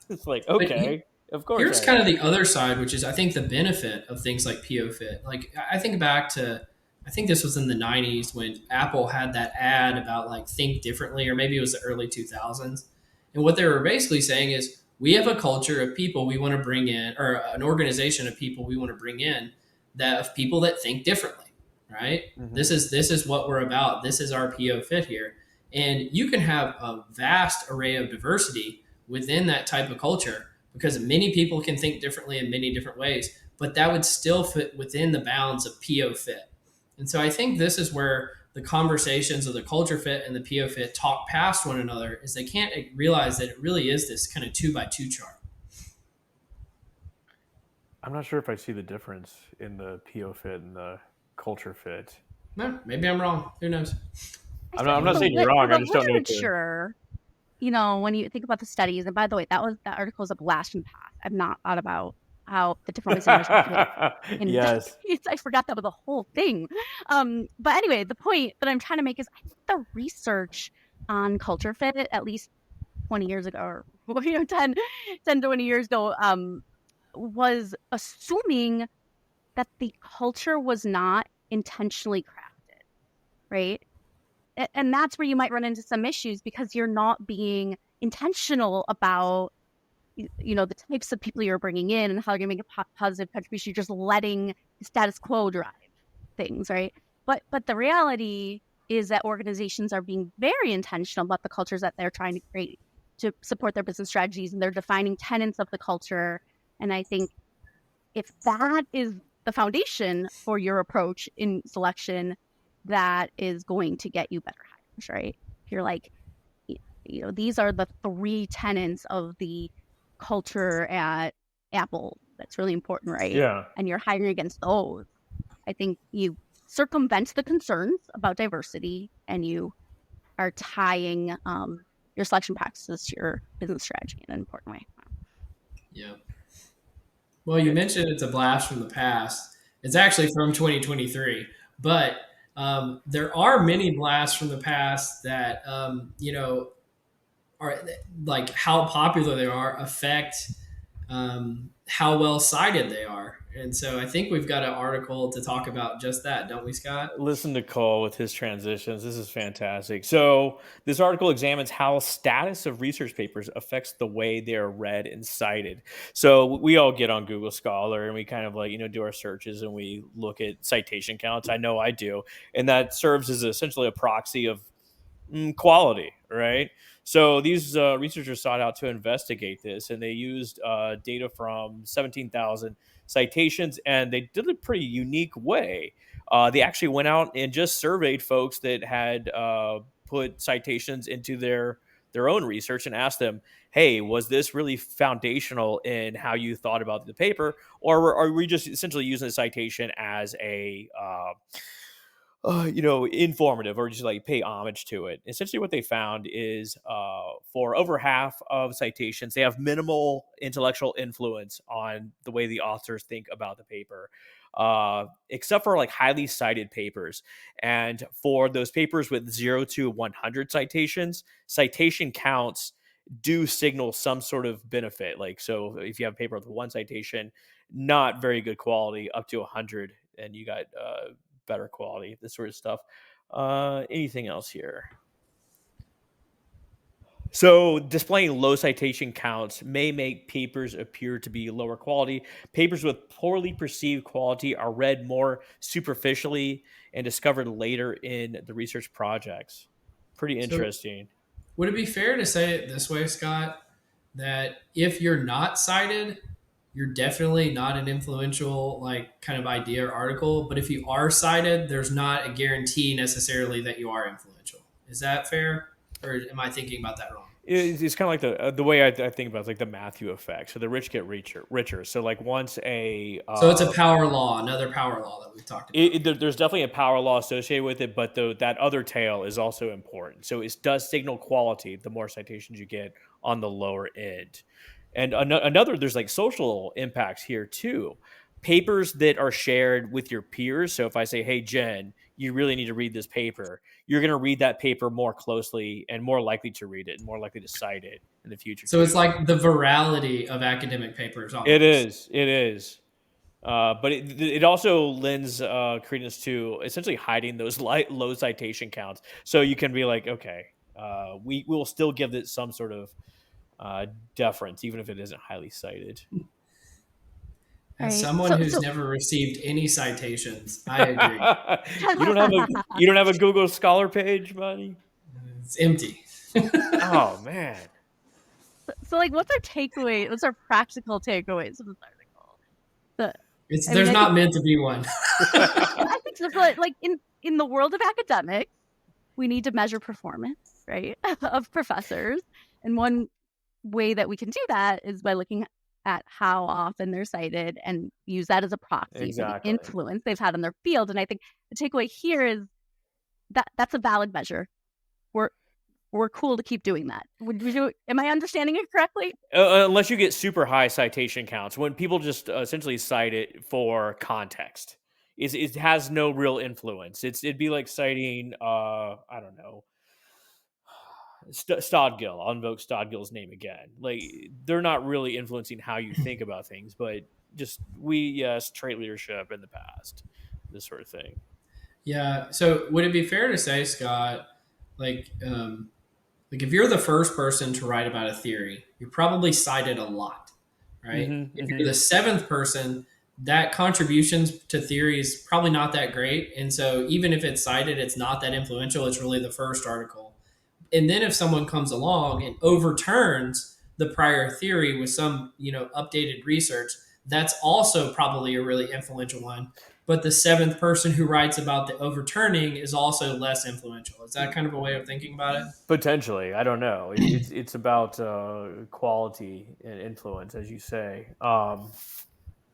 It's like, okay, of course. Here's kind of the other side, which is I think the benefit of things like PO Fit. Like I think back to, I think this was in the 90s when Apple had that ad about like think differently, or maybe it was the early 2000s. And what they were basically saying is we have a culture of people we want to bring in, or an organization of people we want to bring in, that of people that think differently, right? Mm-hmm. This is what we're about. This is our PO fit here. And you can have a vast array of diversity within that type of culture because many people can think differently in many different ways, but that would still fit within the bounds of PO fit. And so I think this is where the conversations of the culture fit and the PO fit talk past one another is they can't realize that it really is this kind of 2x2 chart. I'm not sure if I see the difference in the PO fit and the culture fit. Well, maybe I'm wrong. Who knows? I I'm feel not, I'm like not saying you're for wrong. I the just don't know what the. literature, when you think about the studies, and by the way, that article is a blast from the past. I've not thought about how the different ways in which fit in Yes. I forgot that was a whole thing. But anyway, the point that I'm trying to make is I think the research on culture fit, at least 20 years ago, or 10, 20 years ago, was assuming that the culture was not intentionally crafted, right? And that's where you might run into some issues because you're not being intentional about the types of people you're bringing in and how you're going to make a positive contribution. You're just letting the status quo drive things, right? But the reality is that organizations are being very intentional about the cultures that they're trying to create to support their business strategies, and they're defining tenets of the culture. And I think if that is the foundation for your approach in selection, that is going to get you better hires, right? If you're like, these are the 3 tenets of the culture at Apple that's really important, right? Yeah. And you're hiring against those. I think you circumvent the concerns about diversity, and you are tying your selection practices to your business strategy in an important way. Yeah. Well, you mentioned it's a blast from the past. It's actually from 2023, but there are many blasts from the past that are like how popular they are affect how well cited they are. And so I think we've got an article to talk about just that, don't we, Scott? Listen to Cole with his transitions. This is fantastic. So, this article examines how status of research papers affects the way they are read and cited. So, we all get on Google Scholar and we kind of do our searches and we look at citation counts. I know I do. And that serves as essentially a proxy of quality, right? So these researchers sought out to investigate this, and they used data from 17,000 citations, and they did it a pretty unique way. They actually went out and just surveyed folks that had put citations into their own research and asked them, "Hey, was this really foundational in how you thought about the paper, or are we just essentially using the citation as a informative or just like pay homage to it?" Essentially, what they found is for over half of citations, they have minimal intellectual influence on the way the authors think about the paper, except for like highly cited papers. And for those papers with 0 to 100 citations, citation counts do signal some sort of benefit. Like, so if you have a paper with 1 citation, not very good quality, up to 100, and you got better quality, this sort of stuff. Anything else here? So, displaying low citation counts may make papers appear to be lower quality. Papers with poorly perceived quality are read more superficially and discovered later in the research projects. Pretty So interesting. would it be fair to say it this way, Scott, that if you're not cited, you're definitely not an influential like kind of idea or article, but if you are cited, there's not a guarantee necessarily that you are influential. Is that fair, or am I thinking about that wrong? It's kind of like the way I think about it is like the Matthew effect. So the rich get richer. So like once a So it's a power law, another power law that we've talked about. there's definitely a power law associated with it, but that other tail is also important. So it does signal quality the more citations you get on the lower end. And another, there's like social impacts here too. Papers that are shared with your peers. So if I say, "Hey, Jen, you really need to read this paper," you're going to read that paper more closely and more likely to read it and more likely to cite it in the future So it's too. like the virality of academic papers It almost. is. It is. But it also lends credence to essentially hiding those low citation counts. So you can be like, okay, we will still give it some sort of deference, even if it isn't highly cited. As right? someone who's never received any citations, I agree. You don't have a Google Scholar page, buddy? It's empty. Oh man. So like, what's our takeaway? What's our practical takeaways from this article? The, I mean, There's I not think, meant to be one. I think so. But like in the world of academics, we need to measure performance, right, of professors, and one way that we can do that is by looking at how often they're cited and use that as a proxy for the Exactly. influence they've had on their field. And I think the takeaway here is that that's a valid measure. We're cool to keep doing that. Am I understanding it correctly? Unless you get super high citation counts, when people just essentially cite it for context, it has no real influence. It'd be like citing, I don't know, Stodgill. I'll invoke Stodgill's name again. Like, they're not really influencing how you think about things, but just trait leadership in the past, this sort of thing. Yeah. So would it be fair to say, Scott, like, like if you're the first person to write about a theory, you're probably cited a lot, right? If you're the seventh person, that contributions to theory is probably not that great. And so even if it's cited, it's not that influential. It's really the first article. And then if someone comes along and overturns the prior theory with some, updated research, that's also probably a really influential one. But the seventh person who writes about the overturning is also less influential. Is that kind of a way of thinking about it? Potentially, I don't know. It's about quality and influence, as you say. I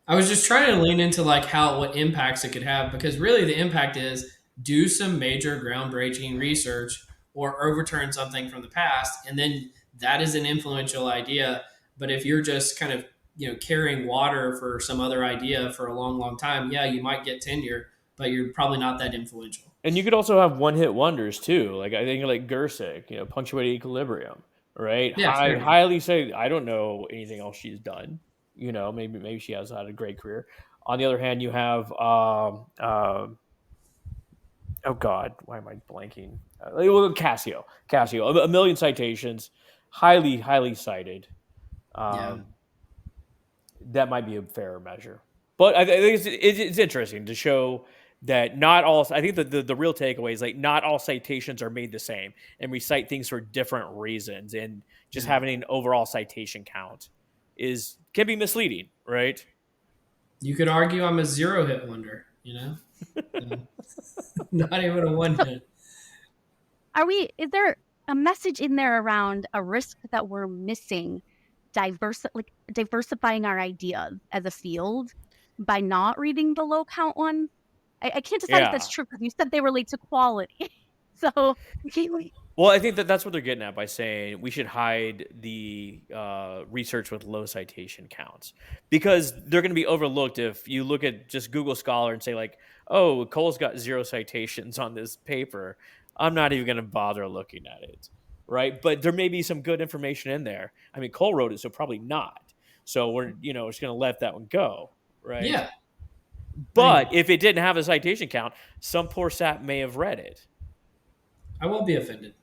was just trying to lean into like what impacts it could have, because really the impact is do some major groundbreaking research or overturn something from the past, and then that is an influential idea. But if you're just kind of carrying water for some other idea for a long, long time, yeah, you might get tenure, but you're probably not that influential. And you could also have one-hit wonders too. Like, I think like Gersick, punctuated equilibrium, right? Yeah, fair enough. Highly say I don't know anything else she's done. Maybe she has had a great career. On the other hand, you have oh God, why am I blanking? Casio, a million citations, highly cited. Yeah. That might be a fairer measure. But I think it's interesting to show that not all. I think the real takeaway is like not all citations are made the same, and we cite things for different reasons. And just having an overall citation count can be misleading, right? You could argue I'm a zero hit wonder, not even a one hit. Is there a message in there around a risk that we're missing, diversifying our ideas as a field by not reading the low count ones? I can't decide if that's true, because you said they relate to quality. So well, I think that's what they're getting at by saying we should hide the research with low citation counts, because they're going to be overlooked if you look at just Google Scholar and say like, oh, Cole's got 0 citations on this paper. I'm not even going to bother looking at it, right? But there may be some good information in there. I mean, Cole wrote it, so probably not. So we're just going to let that one go, right? Yeah. But if it didn't have a citation count, some poor sap may have read it. I won't be offended.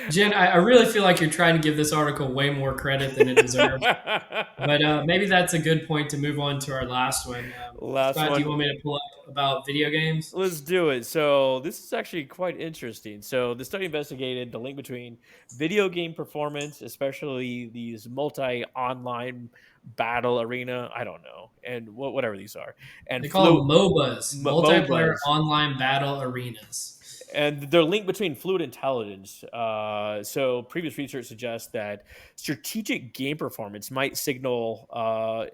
Jen, I really feel like you're trying to give this article way more credit than it deserves. But maybe that's a good point to move on to our last one. Scott, do you want me to pull up about video games? Let's do it. So this is actually quite interesting. So the study investigated the link between video game performance, especially these multi-online battle arena, I don't know, and whatever these are. And they call them MOBAs, multiplayer online battle arenas. And they're linked between fluid intelligence. So previous research suggests that strategic game performance might signal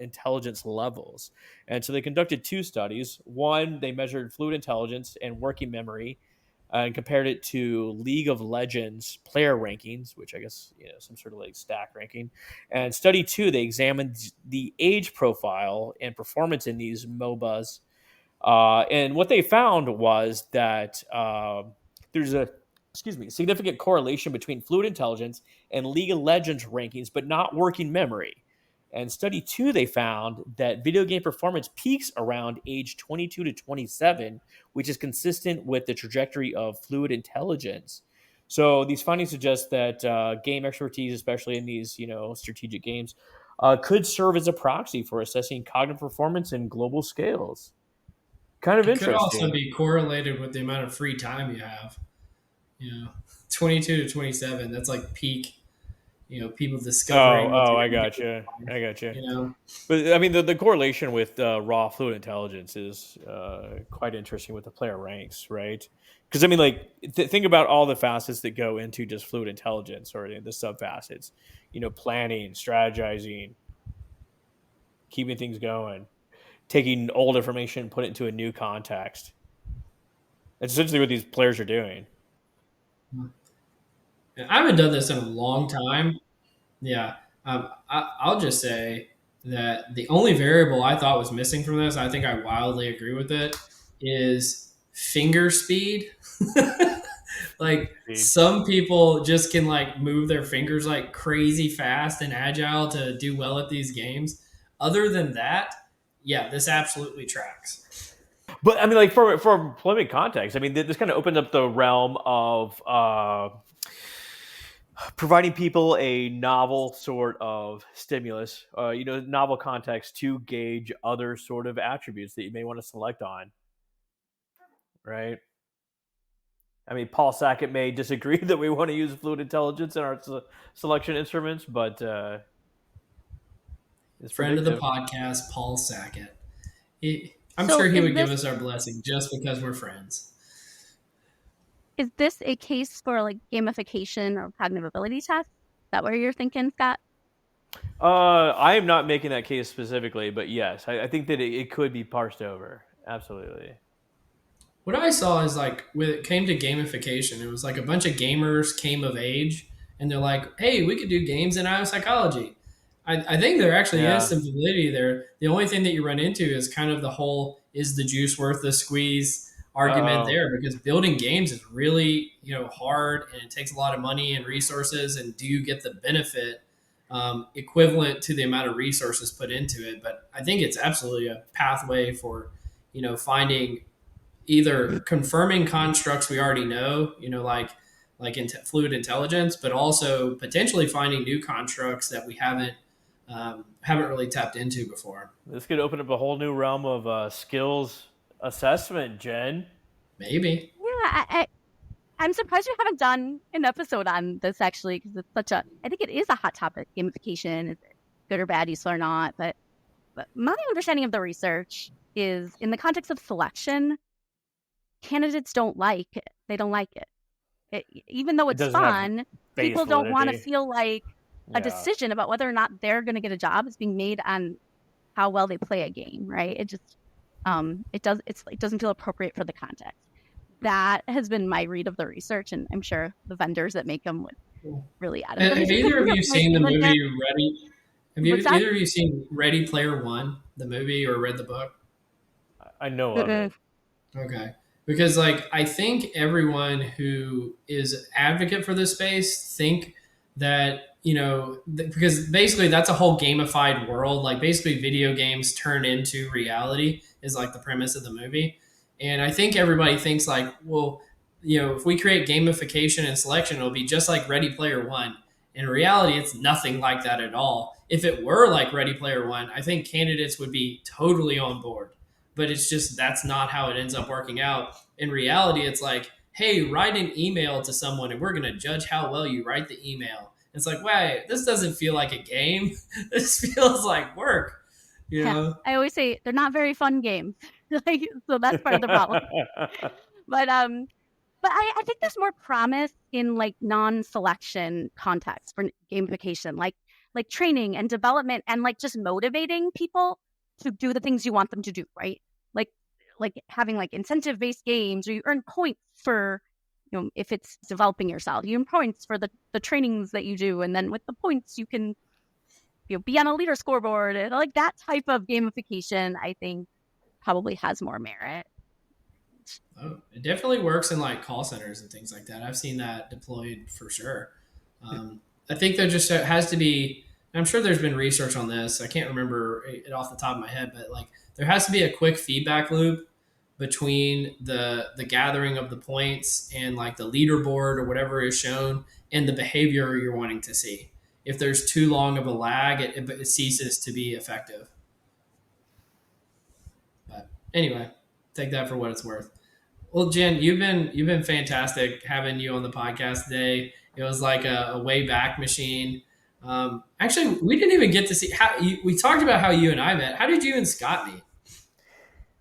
intelligence levels. And so they conducted 2 studies. One, they measured fluid intelligence and working memory and compared it to League of Legends player rankings, which I guess, some sort of like stack ranking. And study 2, they examined the age profile and performance in these MOBAs. And what they found was that there's a significant correlation between fluid intelligence and League of Legends rankings, but not working memory. And study 2, they found that video game performance peaks around age 22 to 27, which is consistent with the trajectory of fluid intelligence. So these findings suggest that game expertise, especially in these strategic games, could serve as a proxy for assessing cognitive performance in global scales. Kind of It could also interesting. be correlated with the amount of free time you have. You know, 22 to 27, that's like peak, people discovering what they're I going to do gotcha. in life, I gotcha. you know? But I mean, the correlation with raw fluid intelligence is quite interesting with the player ranks, right? Because I mean, like, think about all the facets that go into just fluid intelligence, or the sub facets. Planning, strategizing, keeping things going, taking old information, put it into a new context. That's essentially what these players are doing. And I haven't done this in a long time. Yeah. I'll just say that the only variable I thought was missing from this, I think I wildly agree with it, is finger speed. Like Speed. some people just can like move their fingers like crazy fast and agile to do well at these games. Other than that, yeah, this absolutely tracks. But I mean, like, for employment context, I mean, this kind of opened up the realm of providing people a novel sort of stimulus, novel context to gauge other sort of attributes that you may want to select on, right? I mean, Paul Sackett may disagree that we want to use fluid intelligence in our selection instruments, but it's Friend of the predictive. podcast, Paul Sackett. I'm So sure he would give us our blessing just because we're friends. is this a case for like gamification or cognitive ability tests? Is that what you're thinking, Scott? I am not making that case specifically, but yes, I think that it could be parsed over. Absolutely. What I saw is like when it came to gamification, it was like a bunch of gamers came of age and they're like, hey, we could do games in psychology. I think there actually is Yeah. some validity there. The only thing that you run into is kind of the whole is the juice worth the squeeze argument Oh. there because building games is really, hard and it takes a lot of money and resources. And do you get the benefit equivalent to the amount of resources put into it? But I think it's absolutely a pathway for, finding either confirming constructs we already know, fluid intelligence, but also potentially finding new constructs that we haven't really tapped into before. This could open up a whole new realm of skills assessment, Jen. Maybe. Yeah, I'm surprised we haven't done an episode on this actually because it's I think it is a hot topic. Gamification, is it good or bad, useful or not? But my understanding of the research is in the context of selection, candidates don't like it. They don't like it. Even though It it's doesn't have fun, base people don't want to validity. feel like a Yeah. decision about whether or not they're going to get a job is being made on how well they play a game, right? It just it doesn't feel appropriate for the context. That has been my read of the research, and I'm sure the vendors that make them would really add it. Have either of you seen the movie Ready? What's that? Either of you seen Ready Player One, the movie, or read the book? I know of it. Okay. Because like I think everyone who is advocate for this space think that, because basically that's a whole gamified world. Like basically video games turn into reality is like the premise of the movie. And I think everybody thinks like, well, if we create gamification and selection, it'll be just like Ready Player One. In reality, it's nothing like that at all. If it were like Ready Player One, I think candidates would be totally on board, but it's just that's not how it ends up working out. In reality, it's like, hey, write an email to someone and we're going to judge how well you write the email. It's like, wait, this doesn't feel like a game. This feels like work, you know? I always say they're not very fun games. So that's part of the problem. But I think there's more promise in like non-selection context for gamification, like training and development and like just motivating people to do the things you want them to do, right? Like having like incentive-based games, or you earn points for, if it's developing yourself, you earn points for the trainings that you do, and then with the points you can be on a leader scoreboard, and like that type of gamification I think probably has more merit. Oh, it definitely works in like call centers and things like that. I've seen that deployed for sure. I think there just has to be. I'm sure there's been research on this. I can't remember it off the top of my head, but like there has to be a quick feedback loop between the gathering of the points and like the leaderboard or whatever is shown and the behavior you're wanting to see. if there's too long of a lag, it ceases to be effective. But anyway, take that for what it's worth. Well, Jen, you've been fantastic having you on the podcast today. It was like a way back machine. Actually, we didn't even get to see how we talked about how you and I met. How did you and Scott meet?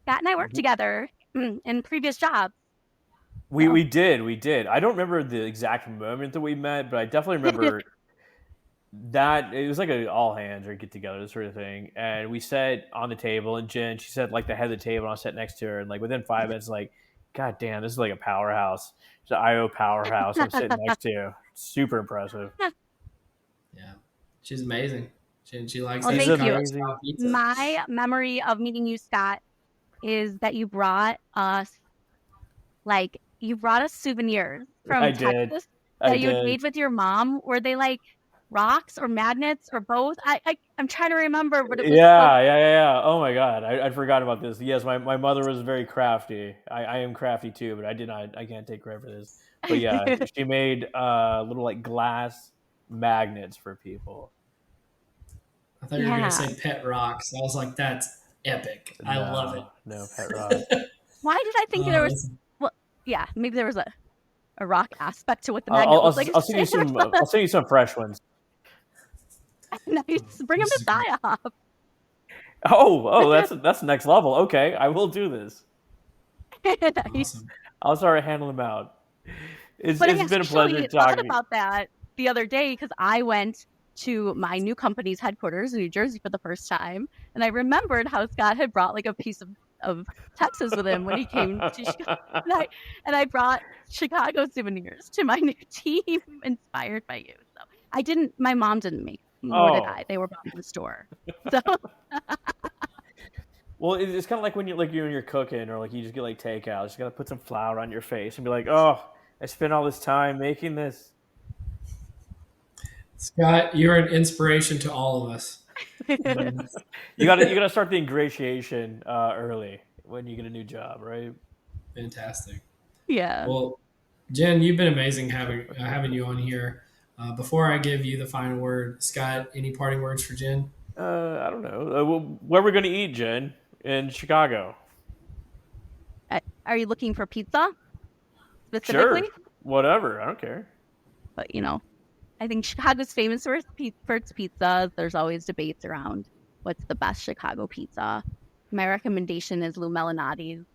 Scott and I worked together in previous jobs. We did. I don't remember the exact moment that we met, but I definitely remember that it was like a all hands or get together sort of thing. And we sat on the table, and Jen, she sat like the head of the table, and I sat next to her. And like within 5 minutes, like, God damn, this is like a powerhouse. It's an IO powerhouse I'm sitting next to. Super impressive. Yeah, she's amazing. She likes Well, that thank Chicago you. style pizza. My memory of meeting you, Scott, is that you brought us souvenirs from I did. Texas I that you had did. made with your mom. Were they like rocks or magnets or both? I'm trying to remember, but it was Yeah. Oh my God, I'd forgotten about this. Yes, my mother was very crafty. I am crafty too, but I can't take credit for this. But yeah, she made little like glass magnets for people. I thought you were going Yeah. to say pet rocks. I was like, that's epic. I love it. No pet rock. Why did I think there was? That's- Well, yeah, maybe there was a rock aspect to what the magnet was like. I'll send you some. I'll send you some fresh ones. Nice. Bring them to PSYOP. Oh, that's next level. Okay, I will do this. Nice. awesome. I'll start handling them out. It's But I been a actually pleasure thought talking. about that the other day because I went to my new company's headquarters in New Jersey for the first time, and I remembered how Scott had brought like a piece of Texas with him when he came to Chicago, and I brought Chicago souvenirs to my new team, inspired by you. So I didn't. My mom didn't make, nor did Oh. I. They were bought in the store. So Well, it's kind of like when you're cooking, or like you just get like takeout. You just gotta put some flour on your face and be like, "Oh, I spent all this time making this." Scott, you're an inspiration to all of us. You gotta start the ingratiation early when you get a new job, right? Fantastic. yeah. Well, Jen, you've been amazing having you on here. Before I give you the final word, Scott, any parting words for Jen? I don't know. Where we're gonna eat, Jen, in Chicago? Are you looking for pizza specifically? Sure, whatever. I don't care. But I think Chicago's famous for its pizza. There's always debates around what's the best Chicago pizza. My recommendation is Lou Melinati's.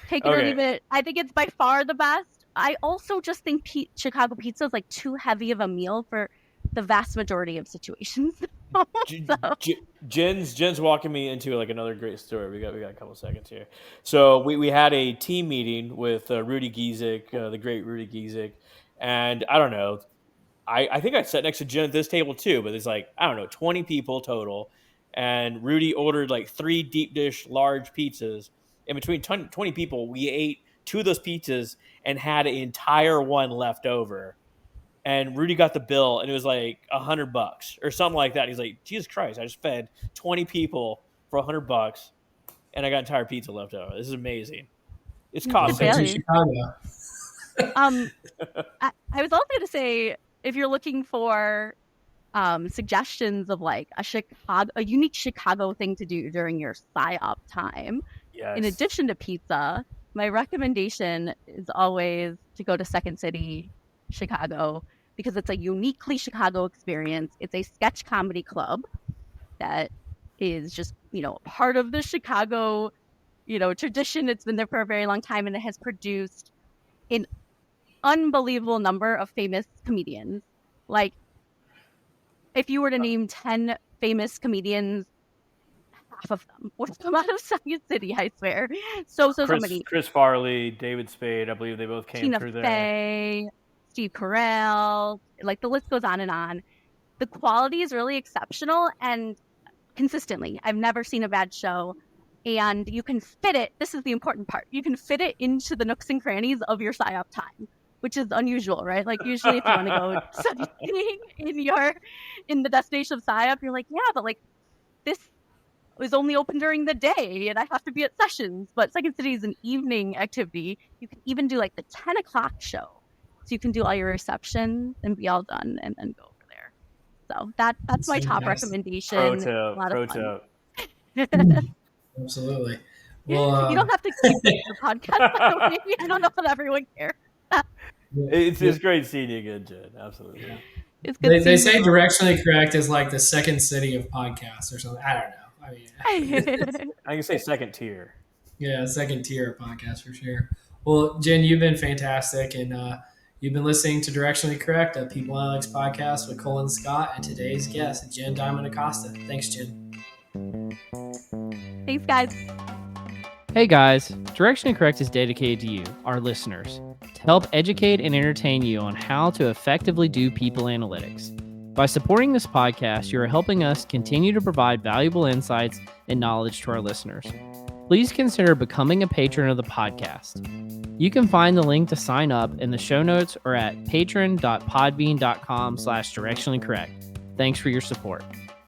Take it or Okay. leave it. I think it's by far the best. I also just think Chicago pizza is like too heavy of a meal for the vast majority of situations. Jen's walking me into like another great story. We got a couple seconds here. So we had a team meeting with Rudy Giesek, the great Rudy Giesek, and I don't know. I think I sat next to Jen at this table too, but there's like, I don't know, 20 people total, and Rudy ordered like 3 deep dish large pizzas. In between 20 people, we ate 2 of those pizzas and had an entire one left over. And Rudy got the bill, and it was like $100 or something like that. He's like, Jesus Christ, I just fed 20 people for $100, and I got entire pizza left over. This is amazing. It's cost Really? To Chicago. I was also going to say, if you're looking for suggestions of like a unique Chicago thing to do during your PSYOP time, Yes. in addition to pizza, my recommendation is always to go to Second City, Chicago, because it's a uniquely Chicago experience. It's a sketch comedy club that is just, part of the Chicago, tradition. It's been there for a very long time, and it has produced an unbelievable number of famous comedians. Like, if you were to name 10 famous comedians, half of them would come out of Second City, I swear. So many. Chris Farley, David Spade, I believe they both came Tina through there. Fey, Steve Carell, like the list goes on and on. The quality is really exceptional and consistently. I've never seen a bad show. And you can fit it, this is the important part, you can fit it into the nooks and crannies of your PSYOP time, which is unusual, right? Like usually if you want to go studying in the destination of PSYOP, you're like, yeah, but like this was only open during the day and I have to be at sessions. But Second City is an evening activity. You can even do like the 10 o'clock show. So you can do all your reception and be all done and then go over there. So that's my top fantastic. recommendation. Pro A tip. lot Pro of fun. tip. Absolutely. Well, You don't have to keep the podcast, by the way. I don't know if everyone cares. It's great seeing you again, Jen. Absolutely. It's good they seeing say you. directionally correct is like the second city of podcasts or something. I don't know. I mean, I can say second tier. yeah, second tier podcast for sure. Well, Jen, you've been fantastic, and you've been listening to Directionally Correct, a People Analytics podcast with Colin Scott, and today's guest, Jen Diamond Acosta. Thanks, Jen. Thanks, guys. Hey guys, Directionally Correct is dedicated to you, our listeners, to help educate and entertain you on how to effectively do people analytics. By supporting this podcast, you are helping us continue to provide valuable insights and knowledge to our listeners. Please consider becoming a patron of the podcast. You can find the link to sign up in the show notes or at patron.podbean.com/directionallycorrect. Thanks for your support.